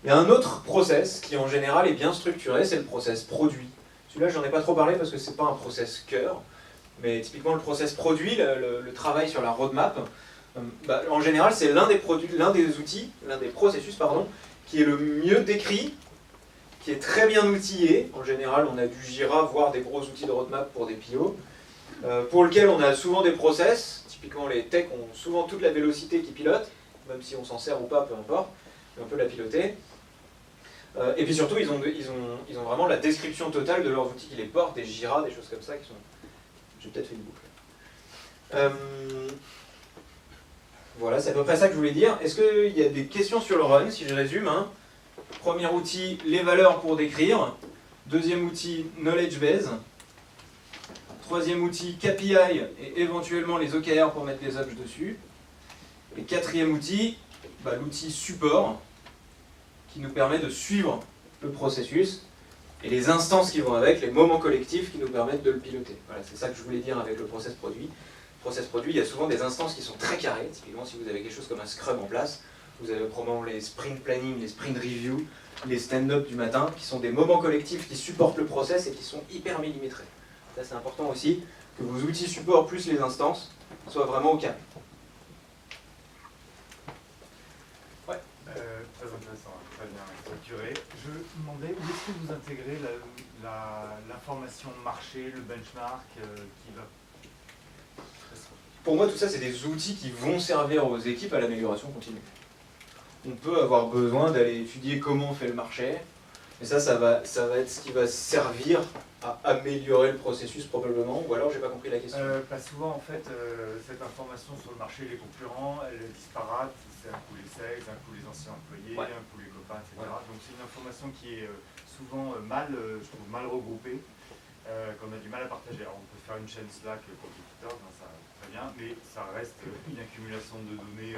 Il y a un autre process qui en général est bien structuré, c'est le process produit. Celui-là, j'en ai pas trop parlé parce que c'est pas un process cœur, mais typiquement le process produit, le travail sur la roadmap, en général c'est l'un des processus qui est le mieux décrit, qui est très bien outillé. En général, on a du Jira, voire des gros outils de roadmap pour des PO, pour lequel on a souvent des process. Typiquement, les techs ont souvent toute la vélocité qui pilote, même si on s'en sert ou pas, peu importe, mais on peut la piloter. Et puis surtout, ils ont vraiment la description totale de leurs outils qui les portent, des Jira, des choses comme ça qui sont... J'ai peut-être fait une boucle. Voilà, c'est à peu près ça que je voulais dire. Est-ce qu'il y a des questions sur le run, si je résume, hein? Premier outil, les valeurs pour décrire. Deuxième outil, knowledge base. Troisième outil, KPI et éventuellement les OKR pour mettre les objets dessus. Et quatrième outil, l'outil support qui nous permet de suivre le processus et les instances qui vont avec, les moments collectifs qui nous permettent de le piloter. Voilà, c'est ça que je voulais dire avec le process produit. Process produit, il y a souvent des instances qui sont très carrées. Typiquement, si vous avez quelque chose comme un Scrum en place, vous avez probablement les sprint planning, les sprint review, les stand-up du matin, qui sont des moments collectifs qui supportent le process et qui sont hyper millimétrés. Ça, c'est important aussi, que vos outils support plus les instances soient vraiment au calme. Ouais. Très intéressant, très bien structuré. Je me demandais où est-ce que vous intégrez l'information marché, le benchmark qui va... Pour moi, tout ça, c'est des outils qui vont servir aux équipes à l'amélioration continue. On peut avoir besoin d'aller étudier comment on fait le marché, mais ça va être ce qui va servir à améliorer le processus probablement, ou alors j'ai pas compris la question. Souvent, en fait, cette information sur le marché, les concurrents, elle est disparate. C'est un coup les sales, un coup les anciens employés, Ouais. un coup les copains, etc. Ouais. Donc c'est une information qui est souvent je trouve mal regroupée, qu'on a du mal à partager. Alors on peut faire une chaîne Slack compétiteur, ça très bien, mais ça reste une accumulation de données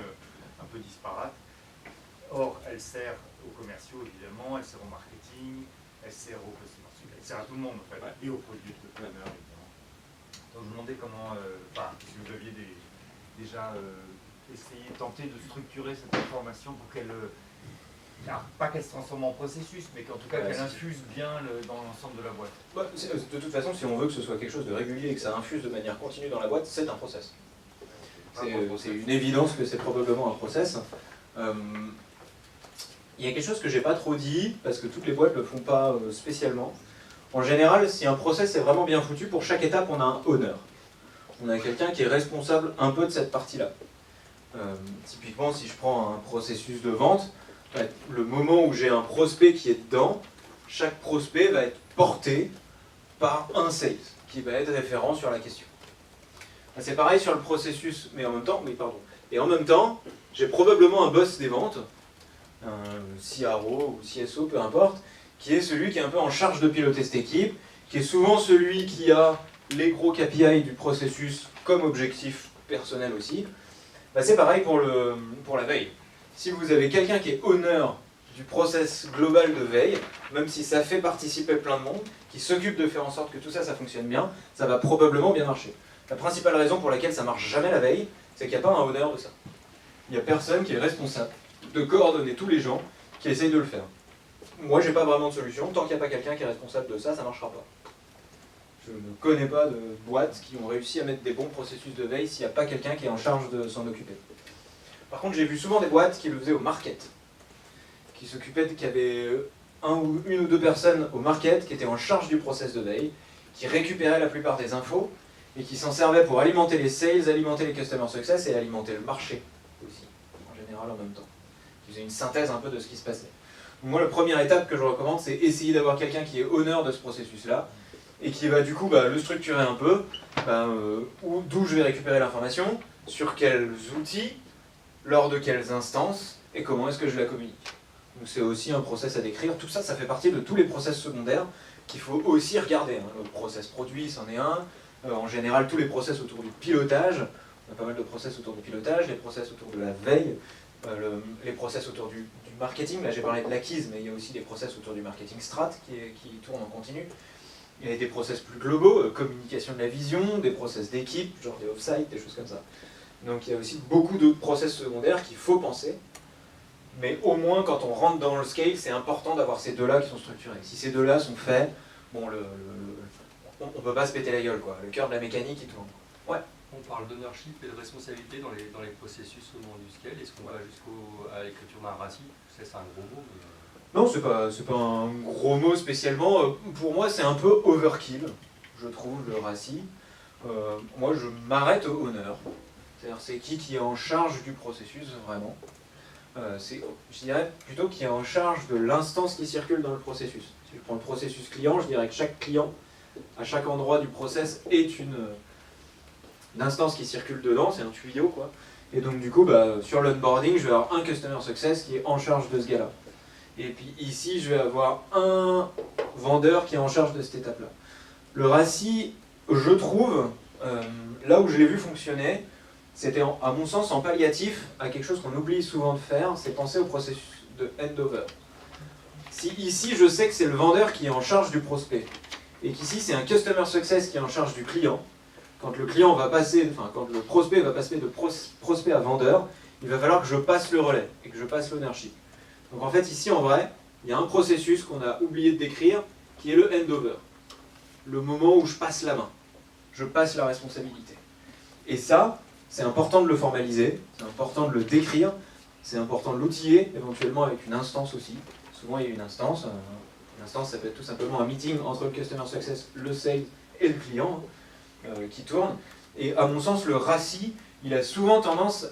un peu disparate. Or, elle sert aux commerciaux évidemment, elle sert au marketing, elle sert aux customer support, elle sert à tout le monde en fait, Ouais. et aux produits de planner évidemment. Donc je me demandais comment, si vous aviez déjà essayé, tenté de structurer cette information pour qu'elle, pas qu'elle se transforme en processus, mais qu'en tout cas qu'elle infuse bien dans l'ensemble de la boîte. De toute façon, si on veut que ce soit quelque chose de régulier et que ça infuse de manière continue dans la boîte, c'est un process. C'est une évidence que c'est probablement un process. Il y a quelque chose que j'ai pas trop dit, parce que toutes les boîtes ne le font pas spécialement. En général, si un process est vraiment bien foutu, pour chaque étape, on a un owner. On a quelqu'un qui est responsable un peu de cette partie-là. Typiquement, si je prends un processus de vente, le moment où j'ai un prospect qui est dedans, chaque prospect va être porté par un sales, qui va être référent sur la question. C'est pareil sur le processus, mais en même temps, Et en même temps, j'ai probablement un boss des ventes, un CRO ou CSO, peu importe, qui est celui qui est un peu en charge de piloter cette équipe, qui est souvent celui qui a les gros KPI du processus comme objectif personnel aussi. C'est pareil pour la veille. Si vous avez quelqu'un qui est honneur du process global de veille, même si ça fait participer plein de monde, qui s'occupe de faire en sorte que tout ça, ça fonctionne bien, ça va probablement bien marcher. La principale raison pour laquelle ça marche jamais la veille, c'est qu'il n'y a pas un honneur de ça. Il n'y a personne qui est responsable de coordonner tous les gens qui essayent de le faire. Moi, j'ai pas vraiment de solution. Tant qu'il n'y a pas quelqu'un qui est responsable de ça, ça ne marchera pas. Je ne connais pas de boîtes qui ont réussi à mettre des bons processus de veille s'il n'y a pas quelqu'un qui est en charge de s'en occuper. Par contre, j'ai vu souvent des boîtes qui le faisaient au market, qui avaient une ou deux personnes au market qui étaient en charge du process de veille, qui récupéraient la plupart des infos et qui s'en servaient pour alimenter les sales, alimenter les customer success et alimenter le marché aussi, en général en même temps. Qui faisait une synthèse un peu de ce qui se passait. Moi, la première étape que je recommande, c'est essayer d'avoir quelqu'un qui est honneur de ce processus-là et qui va du coup le structurer un peu, d'où je vais récupérer l'information, sur quels outils, lors de quelles instances et comment est-ce que je la communique. Donc c'est aussi un process à décrire. Tout ça, ça fait partie de tous les process secondaires qu'il faut aussi regarder. Le process produit, c'en est un. En général, tous les process autour du pilotage. On a pas mal de process autour du pilotage, les process autour de la veille, les process autour du marketing. Là, j'ai parlé de l'acquise, mais il y a aussi des process autour du marketing strat qui tournent en continu. Il y a des process plus globaux, communication de la vision, des process d'équipe, genre des off-site, des choses comme ça. Donc il y a aussi beaucoup d'autres process secondaires qu'il faut penser. mais au moins quand on rentre dans le scale, c'est important d'avoir ces deux-là qui sont structurés. Si ces deux-là sont faits, bon, on ne peut pas se péter la gueule, quoi. Le cœur de la mécanique, il tourne. Ouais. On parle d'ownership et de responsabilité dans les processus au moment du scale. Est-ce qu'on va jusqu'à l'écriture d'un RACI? C'est un gros mot. Mais... Non, c'est pas un gros mot spécialement. Pour moi, c'est un peu overkill, je trouve, le RACI. Moi, je m'arrête au honneur. C'est-à-dire, c'est qui est en charge du processus, vraiment. Je dirais plutôt qui est en charge de l'instance qui circule dans le processus. Si je prends le processus client, je dirais que chaque client, à chaque endroit du process, est une instance qui circule dedans, c'est un tuyau, quoi. Et donc du coup, sur l'onboarding, je vais avoir un Customer Success qui est en charge de ce gars-là. Et puis ici, je vais avoir un vendeur qui est en charge de cette étape-là. Le RACI, je trouve, là où je l'ai vu fonctionner, c'était à mon sens en palliatif à quelque chose qu'on oublie souvent de faire, c'est penser au processus de handover. Si ici, je sais que c'est le vendeur qui est en charge du prospect, et qu'ici, c'est un Customer Success qui est en charge du client, quand le client va passer, quand le prospect va passer de prospect à vendeur, il va falloir que je passe le relais et que je passe l'ownership. Donc en fait, ici, en vrai, il y a un processus qu'on a oublié de décrire, qui est le handover. Le moment où je passe la main, je passe la responsabilité. Et ça, c'est important de le formaliser, c'est important de le décrire, c'est important de l'outiller, éventuellement avec une instance aussi. Souvent, il y a une instance. Une instance, ça peut être tout simplement un meeting entre le Customer Success, le Sales et le client, qui tourne. Et à mon sens, le RACI, il a souvent tendance,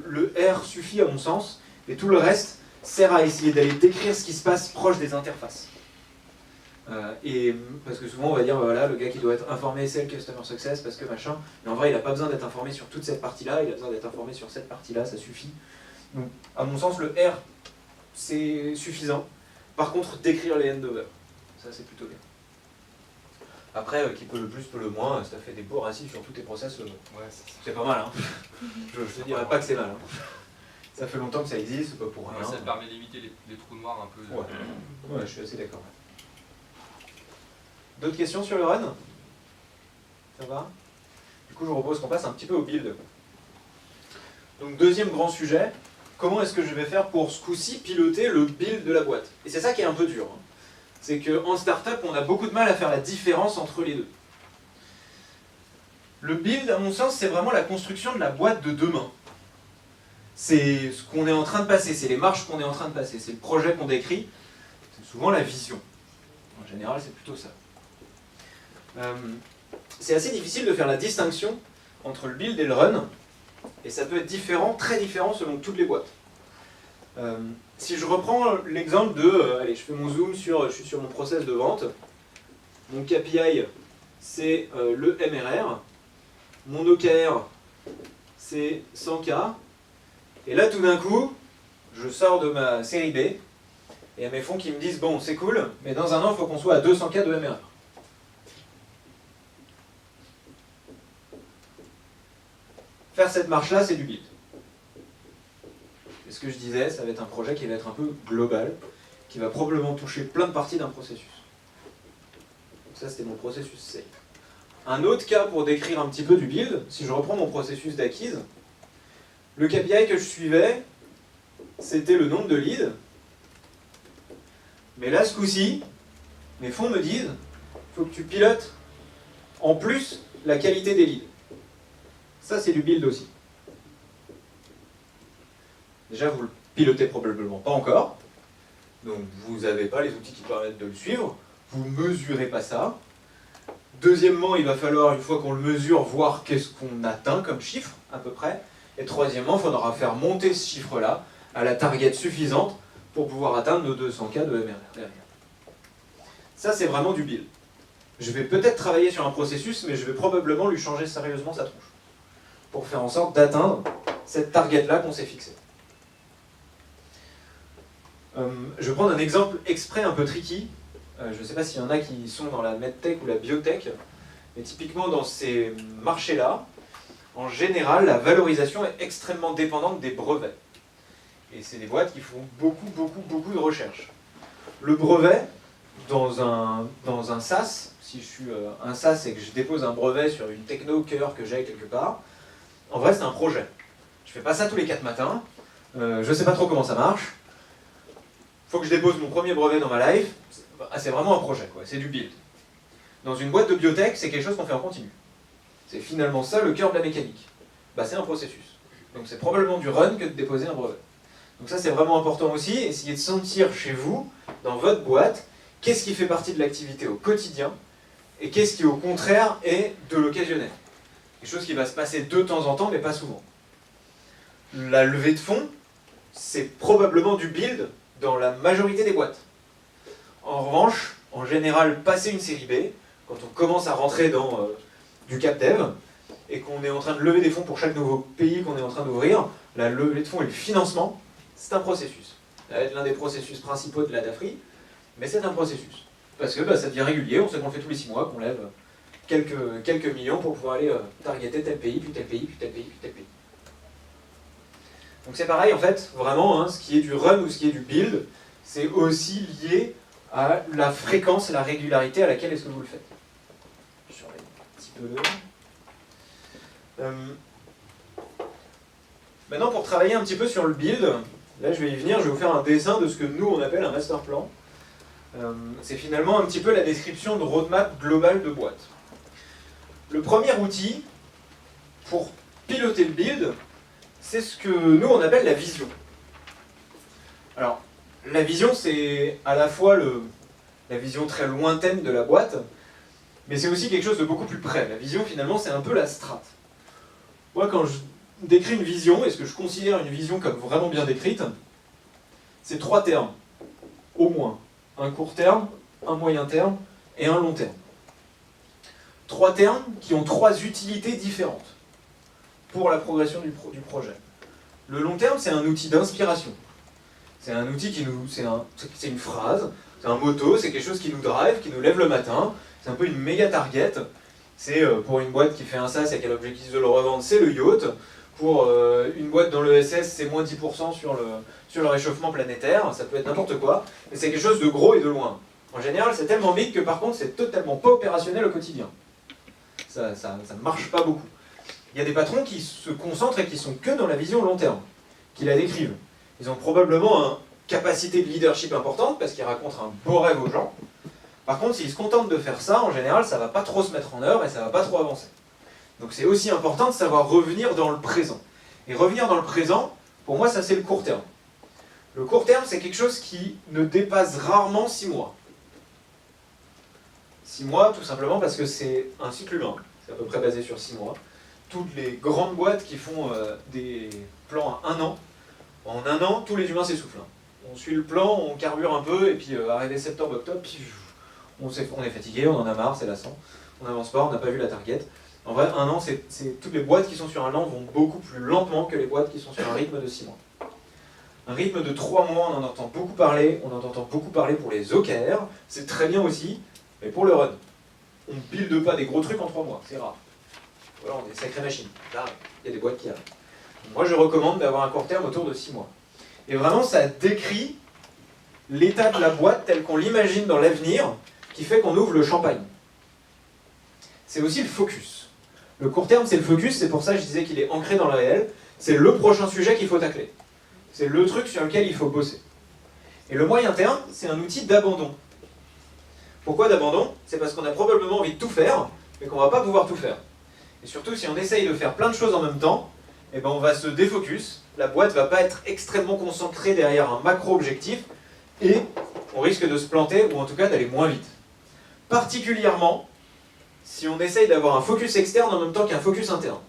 le R suffit à mon sens, et tout le reste sert à essayer d'aller décrire ce qui se passe proche des interfaces. Et parce que souvent on va dire, voilà, le gars qui doit être informé c'est le Customer Success, parce que machin, mais en vrai il n'a pas besoin d'être informé sur toute cette partie-là, il a besoin d'être informé sur cette partie-là, ça suffit. Donc à mon sens, le R, c'est suffisant. Par contre, décrire les handovers, ça c'est plutôt bien. Après, qui peut le plus, peut le moins, si tu as fait des beaux RACI sur tous tes process, c'est pas mal. Hein. Je ne dirais pas que c'est mal. Hein. Ça fait longtemps que ça existe, c'est pas pour rien. Ça permet d'éviter les trous noirs un peu. Ouais, je suis assez d'accord. D'autres questions sur le run? Ça va? Du coup, je vous propose qu'on passe un petit peu au build. Donc, deuxième grand sujet, comment est-ce que je vais faire pour ce coup-ci piloter le build de la boîte? Et c'est ça qui est un peu dur. Hein. C'est qu'en startup, on a beaucoup de mal à faire la différence entre les deux. Le build, à mon sens, c'est vraiment la construction de la boîte de demain. C'est ce qu'on est en train de passer, c'est les marches qu'on est en train de passer, c'est le projet qu'on décrit, c'est souvent la vision. En général, c'est plutôt ça. C'est assez difficile de faire la distinction entre le build et le run, et ça peut être différent, très différent selon toutes les boîtes. Si je reprends l'exemple de, allez, je fais mon zoom je suis sur mon process de vente, mon KPI c'est le MRR, mon OKR c'est 100K, et là tout d'un coup, je sors de ma série B, et il y a mes fonds qui me disent, bon c'est cool, mais dans un an il faut qu'on soit à 200K de MRR. Faire cette marche-là, c'est du build. Et ce que je disais, ça va être un projet qui va être un peu global, qui va probablement toucher plein de parties d'un processus. Donc ça, c'était mon processus sale. Un autre cas pour décrire un petit peu du build, si je reprends mon processus d'acquise, le KPI que je suivais, c'était le nombre de leads. Mais là, ce coup-ci, mes fonds me disent, il faut que tu pilotes en plus la qualité des leads. Ça, c'est du build aussi. Déjà, vous le pilotez probablement pas encore. Donc, vous n'avez pas les outils qui permettent de le suivre. Vous ne mesurez pas ça. Deuxièmement, il va falloir, une fois qu'on le mesure, voir qu'est-ce qu'on atteint comme chiffre, à peu près. Et troisièmement, il faudra faire monter ce chiffre-là à la target suffisante pour pouvoir atteindre nos 200K de MRR derrière. Ça, c'est vraiment du build. Je vais peut-être travailler sur un processus, mais je vais probablement lui changer sérieusement sa tronche, pour faire en sorte d'atteindre cette target-là qu'on s'est fixée. Je vais prendre un exemple exprès un peu tricky. Je ne sais pas s'il y en a qui sont dans la medtech ou la biotech, mais typiquement dans ces marchés-là, en général, la valorisation est extrêmement dépendante des brevets. Et c'est des boîtes qui font beaucoup de recherche. Le brevet, dans un SaaS, si je suis un SaaS et que je dépose un brevet sur une techno cœur que j'ai quelque part, en vrai c'est un projet. Je ne fais pas ça tous les 4 matins. je sais pas trop comment ça marche, faut que je dépose mon premier brevet dans ma life, c'est vraiment un projet, quoi. C'est du build. Dans une boîte de biotech, c'est quelque chose qu'on fait en continu. C'est finalement ça le cœur de la mécanique. Bah, c'est un processus. Donc c'est probablement du run que de déposer un brevet. Donc ça c'est vraiment important aussi, essayez de sentir chez vous, dans votre boîte, qu'est-ce qui fait partie de l'activité au quotidien, et qu'est-ce qui au contraire est de l'occasionnel. Quelque chose qui va se passer de temps en temps, mais pas souvent. La levée de fonds, c'est probablement du build dans la majorité des boîtes. En revanche, en général, passer une série B, quand on commence à rentrer dans du cap dev, et qu'on est en train de lever des fonds pour chaque nouveau pays qu'on est en train d'ouvrir, la levée de fonds et le financement, c'est un processus. Ça va être l'un des processus principaux de la DAFRI, mais c'est un processus. Parce que bah, ça devient régulier, on sait qu'on le fait tous les 6 mois, qu'on lève quelques millions pour pouvoir aller targeter tel pays, puis tel pays, puis tel pays, puis tel pays. Donc c'est pareil en fait, vraiment, hein, ce qui est du run ou ce qui est du build, c'est aussi lié à la fréquence et la régularité à laquelle est-ce que vous le faites. Je surveille un petit peu. Maintenant, pour travailler un petit peu sur le build, là je vais y venir, je vais vous faire un dessin de ce que nous on appelle un master plan. C'est finalement un petit peu la description de roadmap globale de boîte. Le premier outil pour piloter le build, c'est ce que nous on appelle la vision. Alors, la vision c'est à la fois la vision très lointaine de la boîte, mais c'est aussi quelque chose de beaucoup plus près. La vision finalement c'est un peu la strate. Moi quand je décris une vision, et ce que je considère une vision comme vraiment bien décrite, c'est 3 termes, au moins. Un court terme, un moyen terme et un long terme. 3 termes qui ont 3 utilités différentes pour la progression du projet. Le long terme, c'est un outil d'inspiration. C'est un outil qui nous... C'est une phrase, c'est un motto, c'est quelque chose qui nous drive, qui nous lève le matin. C'est un peu une méga target. C'est pour une boîte qui fait un SaaS et qui a l'objectif de le revendre, c'est le yacht. Pour une boîte dans l'ESS, c'est moins 10% sur le réchauffement planétaire. Ça peut être n'importe quoi. Mais c'est quelque chose de gros et de loin. En général, c'est tellement big que par contre, c'est totalement pas opérationnel au quotidien. Ça ne marche pas beaucoup. Il y a des patrons qui se concentrent et qui sont que dans la vision long terme, qui la décrivent. Ils ont probablement une capacité de leadership importante parce qu'ils racontent un beau rêve aux gens. Par contre, s'ils se contentent de faire ça, en général, ça ne va pas trop se mettre en œuvre et ça ne va pas trop avancer. Donc c'est aussi important de savoir revenir dans le présent. Et revenir dans le présent, pour moi, ça c'est le court terme. Le court terme, c'est quelque chose qui ne dépasse rarement 6 mois. 6 mois, tout simplement parce que c'est un cycle humain. C'est à peu près basé sur 6 mois. Toutes les grandes boîtes qui font des plans à 1 an, en 1 an, tous les humains s'essoufflent. On suit le plan, on carbure un peu, et puis arrivé septembre, octobre, on est fatigué, on en a marre, c'est lassant. On n'avance pas, on n'a pas vu la target. En vrai, 1 an, toutes les boîtes qui sont sur un an vont beaucoup plus lentement que les boîtes qui sont sur un rythme de 6 mois. Un rythme de 3 mois, on en entend beaucoup parler, pour les OKR, c'est très bien aussi, mais pour le run, on ne builde pas des gros trucs en 3 mois, c'est rare. Voilà, on est des sacrées machines, là, il y a des boîtes qui arrivent. Moi, je recommande d'avoir un court terme autour de 6 mois. Et vraiment, ça décrit l'état de la boîte tel qu'on l'imagine dans l'avenir, qui fait qu'on ouvre le champagne. C'est aussi le focus. Le court terme, c'est le focus, c'est pour ça que je disais qu'il est ancré dans le réel. C'est le prochain sujet qu'il faut tacler. C'est le truc sur lequel il faut bosser. Et le moyen terme, c'est un outil d'abandon. Pourquoi d'abandon? C'est parce qu'on a probablement envie de tout faire, mais qu'on ne va pas pouvoir tout faire. Et surtout, si on essaye de faire plein de choses en même temps, eh ben on va se défocus, la boîte ne va pas être extrêmement concentrée derrière un macro-objectif, et on risque de se planter, ou en tout cas d'aller moins vite. Particulièrement, si on essaye d'avoir un focus externe en même temps qu'un focus interne.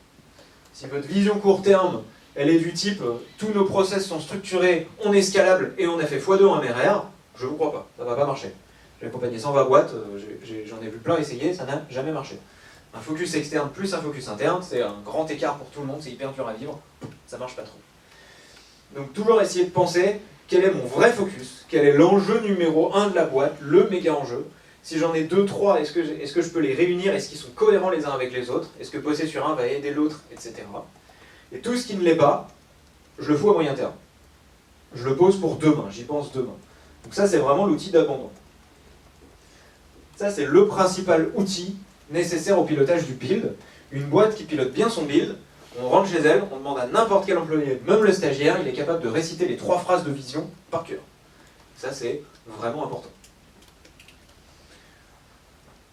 Si votre vision court terme, elle est du type tous nos process sont structurés, on est scalable et on a fait x2 en MRR, je vous crois pas, ça va pas marcher. J'ai accompagné 120 boîtes, j'en ai vu plein essayer, ça n'a jamais marché. Un focus externe plus un focus interne, c'est un grand écart pour tout le monde, c'est hyper dur à vivre, ça marche pas trop. Donc toujours essayer de penser quel est mon vrai focus, quel est l'enjeu numéro 1 de la boîte, le méga enjeu. Si j'en ai 2, 3, est-ce que je peux les réunir? Est-ce qu'ils sont cohérents les uns avec les autres? Est-ce que bosser sur un va aider l'autre, etc. Et tout ce qui ne l'est pas, je le fous à moyen terme. Je le pose pour demain, j'y pense demain. Donc ça, c'est vraiment l'outil d'abandon. Ça, c'est le principal outil nécessaire au pilotage du build. Une boîte qui pilote bien son build, On rentre chez elle, on demande à n'importe quel employé, même le stagiaire, il est capable de réciter les 3 phrases de vision par cœur. Ça, c'est vraiment important.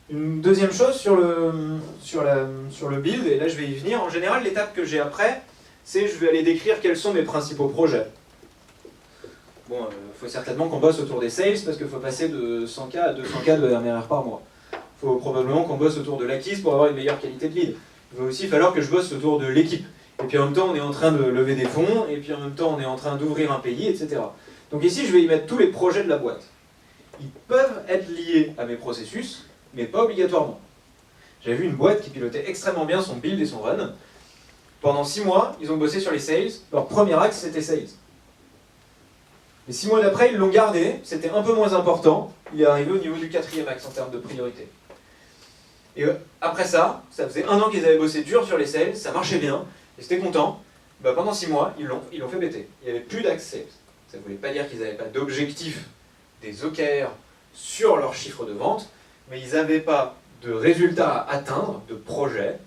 Une deuxième chose sur le build, et là je vais y venir, en général l'étape que j'ai après, c'est je vais aller décrire quels sont mes principaux projets. Bon, il faut certainement qu'on bosse autour des sales, parce qu'il faut passer de 100K à 200K de MRR par mois. Il faut probablement qu'on bosse autour de l'acquise pour avoir une meilleure qualité de lead. Il va aussi falloir que je bosse autour de l'équipe. Et puis en même temps, on est en train de lever des fonds, et puis en même temps, on est en train d'ouvrir un pays, etc. Donc ici, je vais y mettre tous les projets de la boîte. Ils peuvent être liés à mes processus, mais pas obligatoirement. J'avais vu une boîte qui pilotait extrêmement bien son build et son run. Pendant 6 mois, ils ont bossé sur les sales. Leur premier axe, c'était sales. Les 6 mois d'après, ils l'ont gardé. C'était un peu moins important. Il est arrivé au niveau du 4e axe en termes de priorité. Et après ça, ça faisait 1 an qu'ils avaient bossé dur sur les sales, ça marchait bien, ils étaient contents. Bah, pendant 6 mois, ils l'ont fait péter. Il n'y avait plus d'axe sales. Ça ne voulait pas dire qu'ils n'avaient pas d'objectif des OKR sur leur chiffre de vente, mais ils n'avaient pas de résultats à atteindre, de projets,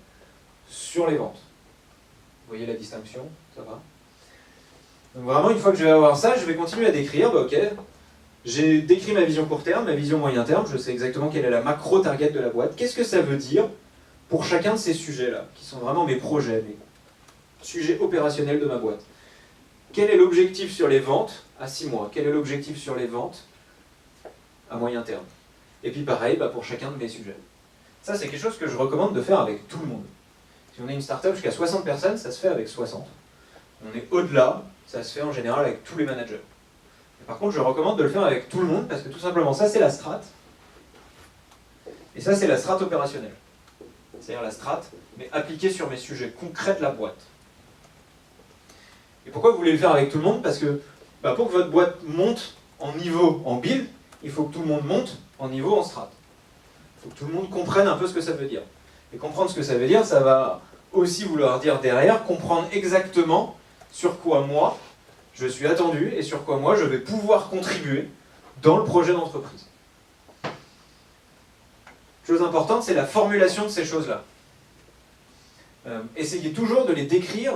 sur les ventes. Vous voyez la distinction? Ça va? Donc vraiment, une fois que je vais avoir ça, je vais continuer à décrire, bah, ok, j'ai décrit ma vision court terme, ma vision moyen terme, je sais exactement quelle est la macro-target de la boîte. Qu'est-ce que ça veut dire pour chacun de ces sujets-là, qui sont vraiment mes projets, mes sujets opérationnels de ma boîte? Quel est l'objectif sur les ventes à 6 mois? Quel est l'objectif sur les ventes à moyen terme? Et puis pareil, bah, pour chacun de mes sujets. Ça, c'est quelque chose que je recommande de faire avec tout le monde. Si on est une startup jusqu'à 60 personnes, ça se fait avec 60. On est au-delà, ça se fait en général avec tous les managers. Par contre, je recommande de le faire avec tout le monde parce que tout simplement, ça c'est la strat. Et ça c'est la strat opérationnelle. C'est-à-dire la strat, mais appliquée sur mes sujets concrets de la boîte. Et pourquoi vous voulez le faire avec tout le monde? Parce que bah, pour que votre boîte monte en niveau en build, il faut que tout le monde monte en niveau en strat. Il faut que tout le monde comprenne un peu ce que ça veut dire. Et comprendre ce que ça veut dire, ça va aussi vouloir dire derrière, comprendre exactement sur quoi moi, je suis attendu et sur quoi moi je vais pouvoir contribuer dans le projet d'entreprise. Chose importante, c'est la formulation de ces choses-là. Essayez toujours de les décrire,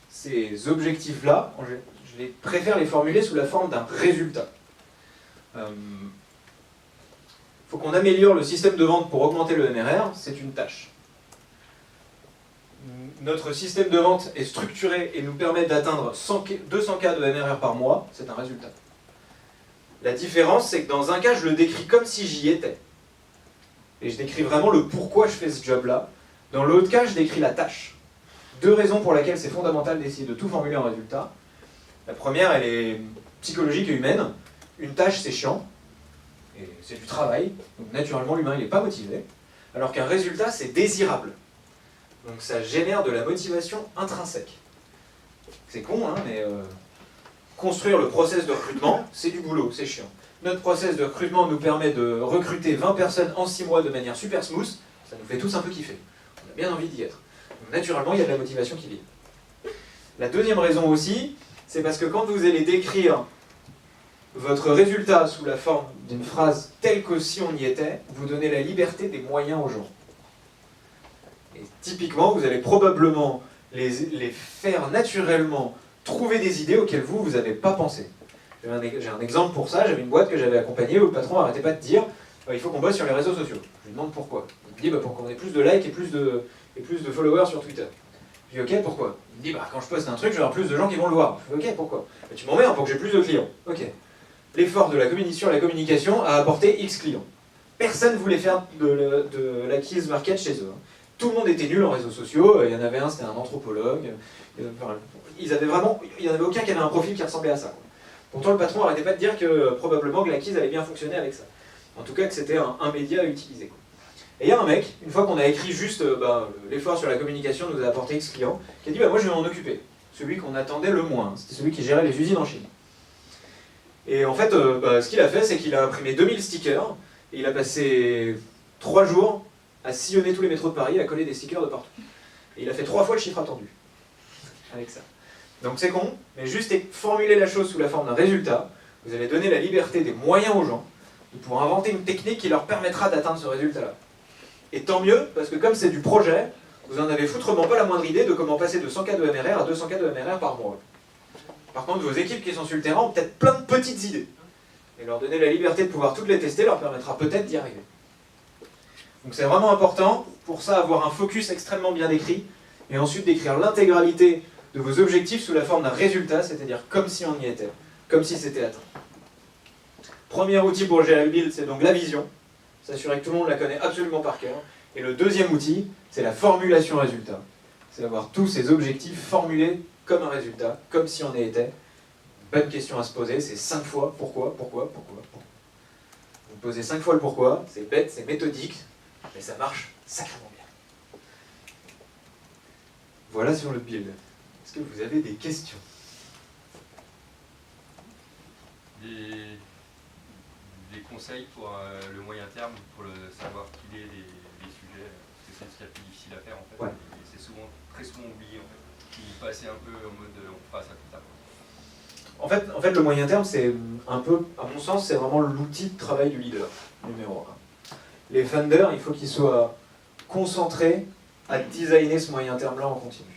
ces objectifs-là, je préfère les formuler sous la forme d'un résultat. Il faut qu'on améliore le système de vente pour augmenter le MRR, c'est une tâche. Notre système de vente est structuré et nous permet d'atteindre 200K de MRR par mois, c'est un résultat. La différence, c'est que dans un cas, je le décris comme si j'y étais. Et je décris vraiment le pourquoi je fais ce job-là. Dans l'autre cas, je décris la tâche. 2 raisons pour lesquelles c'est fondamental d'essayer de tout formuler en résultat. La première, elle est psychologique et humaine. Une tâche, c'est chiant. Et c'est du travail. Donc naturellement, l'humain, il n'est pas motivé. Alors qu'un résultat, c'est désirable. Donc ça génère de la motivation intrinsèque. C'est con, hein, mais construire le process de recrutement, c'est du boulot, c'est chiant. Notre process de recrutement nous permet de recruter 20 personnes en 6 mois de manière super smooth, ça nous fait tous un peu kiffer. On a bien envie d'y être. Donc naturellement, il y a de la motivation qui vient. La deuxième raison aussi, c'est parce que quand vous allez décrire votre résultat sous la forme d'une phrase telle que si on y était, vous donnez la liberté des moyens aux gens. Et typiquement, vous allez probablement les faire naturellement trouver des idées auxquelles vous n'avez pas pensé. J'ai un exemple pour ça, j'avais une boîte que j'avais accompagnée où le patron n'arrêtait pas de dire il faut qu'on bosse sur les réseaux sociaux. Je lui demande pourquoi. Il me dit pour qu'on ait plus de likes et plus de followers sur Twitter. Je lui dis ok, pourquoi? Il me dit quand je poste un truc, je vais avoir plus de gens qui vont le voir. Je lui dis ok, pourquoi? Tu m'emmerdes pour que j'ai plus de clients. Ok. L'effort de la communication a apporté X clients. Personne ne voulait faire de l'acquise market chez eux. Tout le monde était nul en réseaux sociaux, il y en avait un, c'était un anthropologue, il n'y en avait aucun qui avait un profil qui ressemblait à ça. Pourtant le patron n'arrêtait pas de dire que probablement que l'acquise allait bien fonctionner avec ça. En tout cas que c'était un média à utiliser. Et il y a un mec, une fois qu'on a écrit juste l'effort sur la communication nous a apporté X clients, qui a dit moi je vais m'en occuper. Celui qu'on attendait le moins, c'était celui qui gérait les usines en Chine. Et en fait, ce qu'il a fait, c'est qu'il a imprimé 2000 stickers, et il a passé 3 jours à sillonner tous les métros de Paris, à coller des stickers de partout. Et il a fait 3 fois le chiffre attendu avec ça. Donc c'est con, mais juste formuler la chose sous la forme d'un résultat, vous allez donner la liberté des moyens aux gens de pouvoir inventer une technique qui leur permettra d'atteindre ce résultat-là. Et tant mieux, parce que comme c'est du projet, vous en avez foutrement pas la moindre idée de comment passer de 100 cas de MRR à 200 cas de MRR par mois. Par contre, vos équipes qui sont sur le terrain ont peut-être plein de petites idées. Et leur donner la liberté de pouvoir toutes les tester leur permettra peut-être d'y arriver. Donc c'est vraiment important, pour ça, avoir un focus extrêmement bien décrit, et ensuite d'écrire l'intégralité de vos objectifs sous la forme d'un résultat, c'est-à-dire comme si on y était, comme si c'était atteint. Premier outil pour gérer le build, c'est donc la vision, s'assurer que tout le monde la connaît absolument par cœur. Et le deuxième outil, c'est la formulation résultat. C'est avoir tous ces objectifs formulés comme un résultat, comme si on y était. Bonne question à se poser, c'est 5 fois pourquoi. Vous posez 5 fois le pourquoi, c'est bête, c'est méthodique, mais ça marche sacrément bien. Voilà sur le build. Est-ce que vous avez des questions? Des conseils pour le moyen terme, pour savoir piler les sujets, parce que c'est ce qui est le plus difficile à faire en fait, ouais. Et c'est très souvent oublié en fait. Puis passer un peu en mode on fera ça plus tard. En fait, le moyen terme, c'est un peu, à mon sens, c'est vraiment l'outil de travail du leader, numéro 1. Les funders, il faut qu'ils soient concentrés à designer ce moyen terme-là en continu.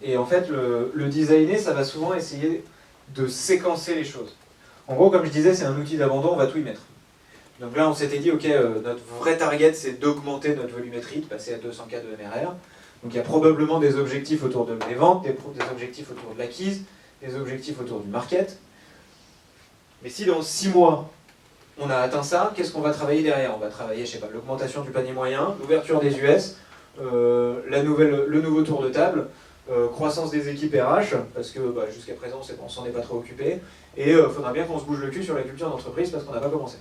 Et en fait, le designer, ça va souvent essayer de séquencer les choses. En gros, comme je disais, c'est un outil d'abandon, on va tout y mettre. Donc là, on s'était dit, ok, notre vrai target, c'est d'augmenter notre volumétrie, de passer à 200 cas de MRR. Donc il y a probablement des objectifs autour de des ventes, des objectifs autour de l'acquise, des objectifs autour du market. Mais si dans 6 mois, on a atteint ça, qu'est-ce qu'on va travailler derrière? On va travailler, je sais pas, l'augmentation du panier moyen, l'ouverture des US, le nouveau tour de table, croissance des équipes RH, parce que jusqu'à présent, on s'en est pas trop occupé, et il faudra bien qu'on se bouge le cul sur la culture d'entreprise parce qu'on n'a pas commencé.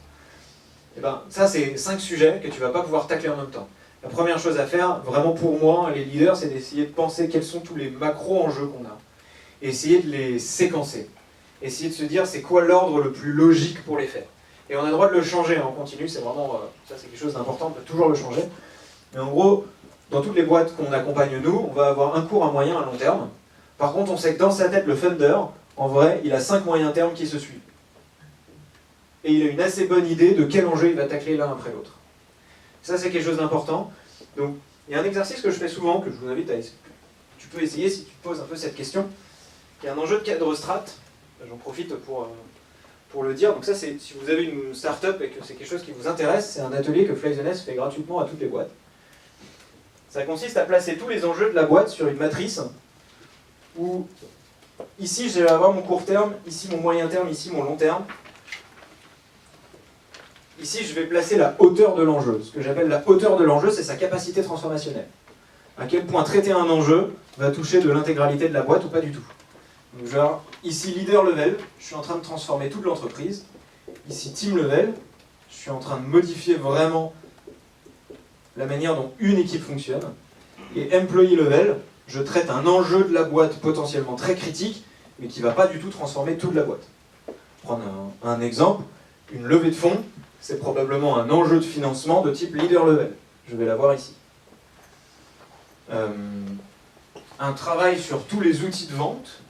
Et ça, c'est 5 sujets que tu vas pas pouvoir tacler en même temps. La première chose à faire, vraiment pour moi, les leaders, c'est d'essayer de penser quels sont tous les macro-enjeux qu'on a. Et essayer de les séquencer. Essayer de se dire c'est quoi l'ordre le plus logique pour les faire. Et on a le droit de le changer en continu, c'est vraiment, ça c'est quelque chose d'important, on peut toujours le changer. Mais en gros, dans toutes les boîtes qu'on accompagne nous, on va avoir un court, un moyen, un long terme. Par contre, on sait que dans sa tête, le funder, en vrai, il a 5 moyens termes qui se suivent. Et il a une assez bonne idée de quel enjeu il va tacler l'un après l'autre. Ça, c'est quelque chose d'important. Donc, il y a un exercice que je fais souvent, que je vous invite à essayer. Tu peux essayer si tu te poses un peu cette question. Il y a un enjeu de cadre strat. J'en profite pour le dire. Donc ça, c'est si vous avez une start-up et que c'est quelque chose qui vous intéresse, c'est un atelier que Fly the Nest fait gratuitement à toutes les boîtes. Ça consiste à placer tous les enjeux de la boîte sur une matrice où ici, je vais avoir mon court terme, ici mon moyen terme, ici mon long terme. Ici, je vais placer la hauteur de l'enjeu. Ce que j'appelle la hauteur de l'enjeu, c'est sa capacité transformationnelle. À quel point traiter un enjeu va toucher de l'intégralité de la boîte ou pas du tout. Donc, genre, ici, leader level, je suis en train de transformer toute l'entreprise. Ici, team level, je suis en train de modifier vraiment la manière dont une équipe fonctionne. Et employee level, je traite un enjeu de la boîte potentiellement très critique, mais qui ne va pas du tout transformer toute la boîte. Prendre un exemple, une levée de fonds, c'est probablement un enjeu de financement de type leader level. Je vais l'avoir ici. Un travail sur tous les outils de vente,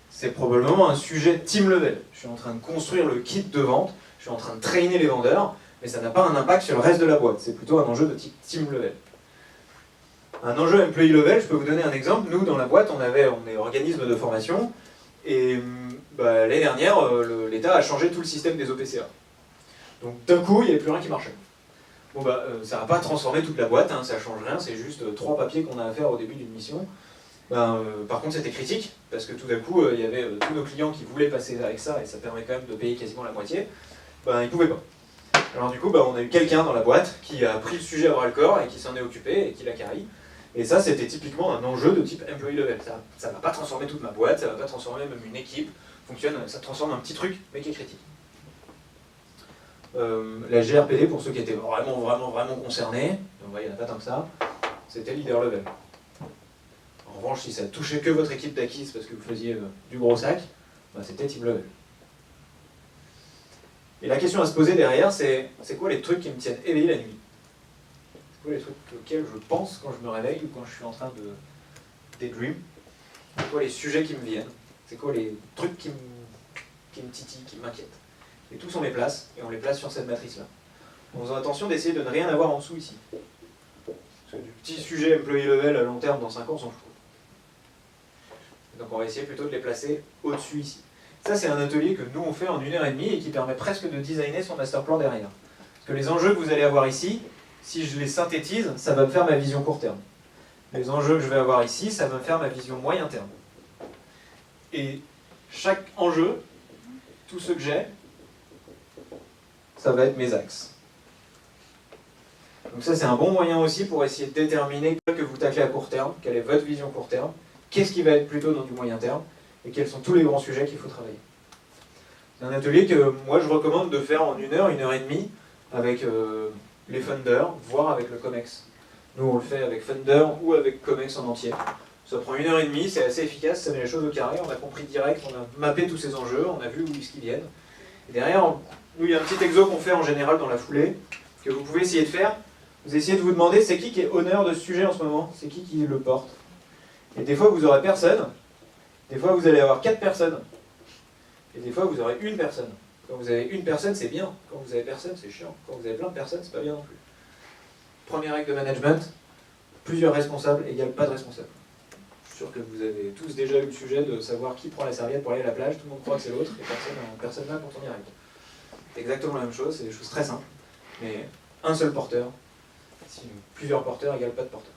c'est probablement un sujet team level. Je suis en train de construire le kit de vente, je suis en train de traîner les vendeurs, mais ça n'a pas un impact sur le reste de la boîte. C'est plutôt un enjeu de type team level. Un enjeu employee level, je peux vous donner un exemple. Nous, dans la boîte, on est organisme de formation, et l'année dernière, l'État a changé tout le système des OPCA. Donc d'un coup, il n'y avait plus rien qui marchait. Bon ça ne va pas transformer toute la boîte, ça ne change rien, c'est juste 3 papiers qu'on a à faire au début d'une mission. Par contre, c'était critique, parce que tout d'un coup, il y avait tous nos clients qui voulaient passer avec ça, et ça permet quand même de payer quasiment la moitié, ils ne pouvaient pas. Alors du coup, on a eu quelqu'un dans la boîte qui a pris le sujet à bras le corps, et qui s'en est occupé, et qui l'a carré. Et ça, c'était typiquement un enjeu de type employee level. Ça ne va pas transformer toute ma boîte, ça ne va pas transformer même une équipe, ça transforme un petit truc, mais qui est critique. La GRPD, pour ceux qui étaient vraiment concernés, donc il n'y en a pas tant que ça, c'était leader level. En revanche, si ça touchait que votre équipe d'acquise parce que vous faisiez du gros sac, c'était team level. Et la question à se poser derrière, c'est quoi les trucs qui me tiennent éveillé la nuit? C'est quoi les trucs auxquels je pense quand je me réveille ou quand je suis en train de daydream? C'est quoi les sujets qui me viennent? C'est quoi les trucs qui me titillent, qui m'inquiètent? Et tous on les place, et on les place sur cette matrice-là. En faisant attention d'essayer de ne rien avoir en dessous ici. Parce Parce que du petit sujet employee level à long terme dans 5 ans, on s'en fout. Donc on va essayer plutôt de les placer au-dessus ici. Ça, c'est un atelier que nous on fait en 1h30 et qui permet presque de designer son master plan derrière. Parce que les enjeux que vous allez avoir ici, si je les synthétise, ça va me faire ma vision court terme. Les enjeux que je vais avoir ici, ça va me faire ma vision moyen terme. Et chaque enjeu, tout ce que j'ai, ça va être mes axes. Donc ça, c'est un bon moyen aussi pour essayer de déterminer que vous taclez à court terme, quelle est votre vision court terme, qu'est-ce qui va être plutôt dans du moyen terme, et quels sont tous les grands sujets qu'il faut travailler. C'est un atelier que moi je recommande de faire en 1h30, avec les funders, voire avec le COMEX. Nous on le fait avec Funder ou avec COMEX en entier. Ça prend 1h30, c'est assez efficace, ça met les choses au carré, on a compris direct, on a mappé tous ces enjeux, on a vu où est-ce qu'ils viennent. Et derrière, nous il y a un petit exo qu'on fait en général dans la foulée, que vous pouvez essayer de faire. Vous essayez de vous demander c'est qui est honneur de ce sujet en ce moment, c'est qui le porte. Et des fois vous aurez personne, des fois vous allez avoir 4 personnes, et des fois vous aurez une personne. Quand vous avez une personne c'est bien, quand vous avez personne c'est chiant, quand vous avez plein de personnes c'est pas bien non plus. Première règle de management, plusieurs responsables égale pas de responsable. Je suis sûr que vous avez tous déjà eu le sujet de savoir qui prend la serviette pour aller à la plage, tout le monde croit que c'est l'autre, et personne n'a quand on y arrive. C'est exactement la même chose, c'est des choses très simples, mais un seul porteur, si plusieurs porteurs égale pas de porteur.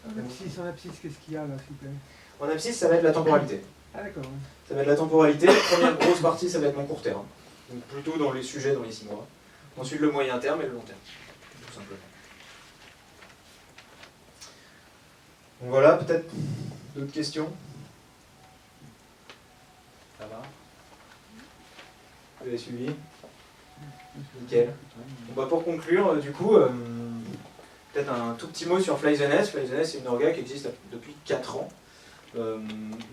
En abscisse, qu'est-ce qu'il y a là, s'il vous plaît? En abscisse, ça va être la temporalité. Ah d'accord. Ouais. Ça va être la temporalité, la première grosse partie, ça va être mon court terme. Donc plutôt dans les sujets dans les 6 mois. Ensuite le moyen terme et le long terme, tout simplement. Donc voilà, peut-être d'autres questions? Ça va? Vous avez suivi? Nickel. Bon, bah pour conclure, du coup, peut-être un tout petit mot sur Fly the Nest. Fly the Nest, c'est une orga qui existe depuis 4 ans.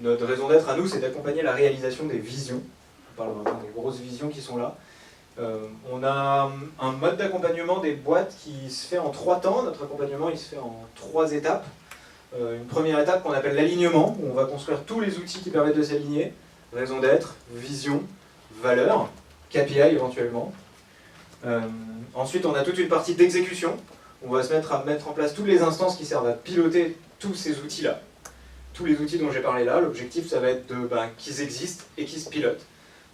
Notre raison d'être à nous, c'est d'accompagner la réalisation des visions. On parle vraiment des grosses visions qui sont là. On a un mode d'accompagnement des boîtes qui se fait en 3 temps. Notre accompagnement, il se fait en 3 étapes. Une première étape qu'on appelle l'alignement, où on va construire tous les outils qui permettent de s'aligner. Raison d'être, vision, valeur, KPI éventuellement. Ensuite, on a toute une partie d'exécution. On va se mettre à mettre en place toutes les instances qui servent à piloter tous ces outils-là. Tous les outils dont j'ai parlé là, l'objectif, ça va être qu'ils existent et qu'ils se pilotent.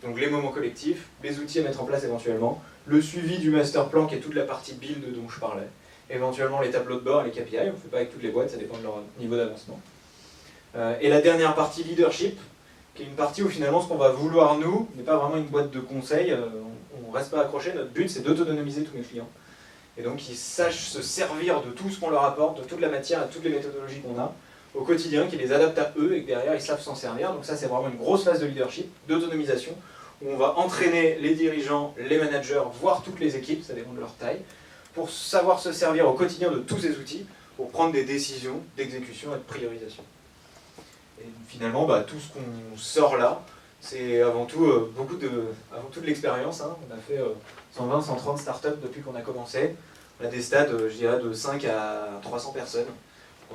Donc les moments collectifs, les outils à mettre en place éventuellement, le suivi du master plan qui est toute la partie build dont je parlais, éventuellement les tableaux de bord et les KPI, on ne fait pas avec toutes les boîtes, ça dépend de leur niveau d'avancement. Et la dernière partie leadership, qui est une partie où finalement ce qu'on va vouloir nous, n'est pas vraiment une boîte de conseils, on ne reste pas accroché, notre but c'est d'autonomiser tous mes clients. Et donc qu'ils sachent se servir de tout ce qu'on leur apporte, de toute la matière et de toutes les méthodologies qu'on a au quotidien, qu'ils les adaptent à eux et que derrière ils savent s'en servir. Donc ça c'est vraiment une grosse phase de leadership, d'autonomisation, où on va entraîner les dirigeants, les managers, voire toutes les équipes, ça dépend de leur taille, pour savoir se servir au quotidien de tous ces outils pour prendre des décisions d'exécution et de priorisation. Et finalement, tout ce qu'on sort là, c'est avant tout de l'expérience. Hein. On a fait 120, 130 startups depuis qu'on a commencé. On a des stades, je dirais, de 5 à 300 personnes.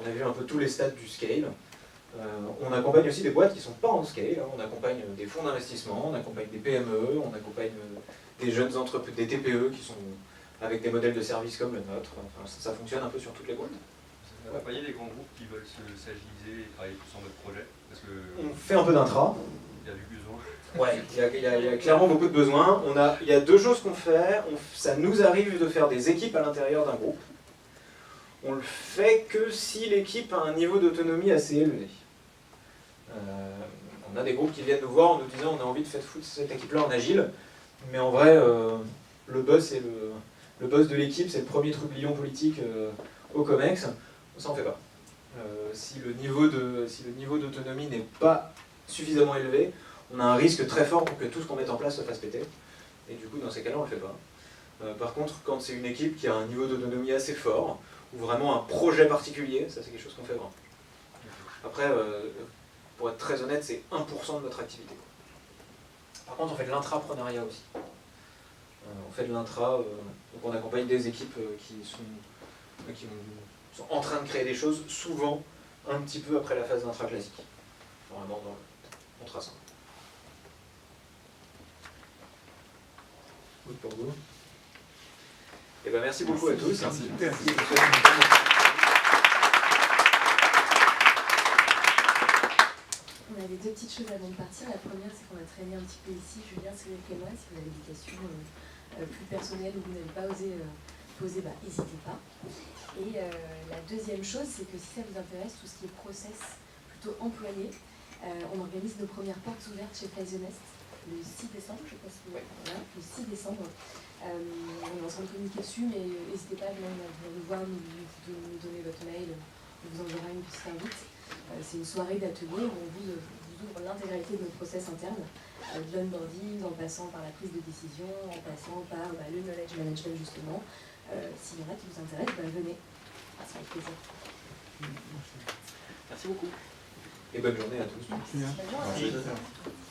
On a vu un peu tous les stades du scale. On accompagne aussi des boîtes qui ne sont pas en scale. Hein. On accompagne des fonds d'investissement, on accompagne des PME, on accompagne des jeunes entreprises, des TPE qui sont avec des modèles de services comme le nôtre. Enfin, ça fonctionne un peu sur toutes les boîtes. Vous accompagnez des grands groupes qui veulent s'agiliser et travailler plus sur votre projet parce que on fait un peu d'intra. Il y a du besoin. Ouais, il y a clairement beaucoup de besoins. Il y a 2 choses qu'on fait. Ça nous arrive de faire des équipes à l'intérieur d'un groupe. On le fait que si l'équipe a un niveau d'autonomie assez élevé. On a des groupes qui viennent nous voir en nous disant on a envie de faire foutre cette équipe-là en agile, mais en vrai, le boss de l'équipe, c'est le premier trublion politique au COMEX. Ça on fait pas. Si le niveau d'autonomie n'est pas suffisamment élevé, on a un risque très fort pour que tout ce qu'on mette en place se fasse péter. Et du coup, dans ces cas-là, on le fait pas. Par contre, quand c'est une équipe qui a un niveau d'autonomie assez fort, ou vraiment un projet particulier, ça c'est quelque chose qu'on fait vraiment. Après, pour être très honnête, c'est 1% de notre activité. Par contre, on fait de l'intrapreneuriat aussi. On fait de l'intra, donc on accompagne des équipes qui sont en train de créer des choses, souvent un petit peu après la phase d'intra classique. Vraiment dans le contrat simple. Good pour vous. Et merci beaucoup à tous. Merci. Merci. j'avais deux petites choses avant de partir. La première, c'est qu'on a traîné un petit peu ici, Julien, Cédric et moi. Si vous avez des questions plus personnelles ou vous n'avez pas osé poser, n'hésitez pas. Et la deuxième chose, c'est que si ça vous intéresse, tout ce qui est process plutôt employé, on organise nos premières portes ouvertes chez Fly the Nest le 6 décembre, je ne sais pas si vous voilà, le 6 décembre. On est en train de communiquer dessus, mais n'hésitez pas à venir nous voir, nous donner votre mail, on vous enverra une petite invite. C'est une soirée d'atelier où on vous ouvre l'intégralité de nos process internes, de l'onboarding, en passant par la prise de décision, en passant par le knowledge management justement. S'il y en a qui vous intéressent, venez. Ça sera avec plaisir. Merci beaucoup. Et bonne journée à tous. Bonne journée. Merci.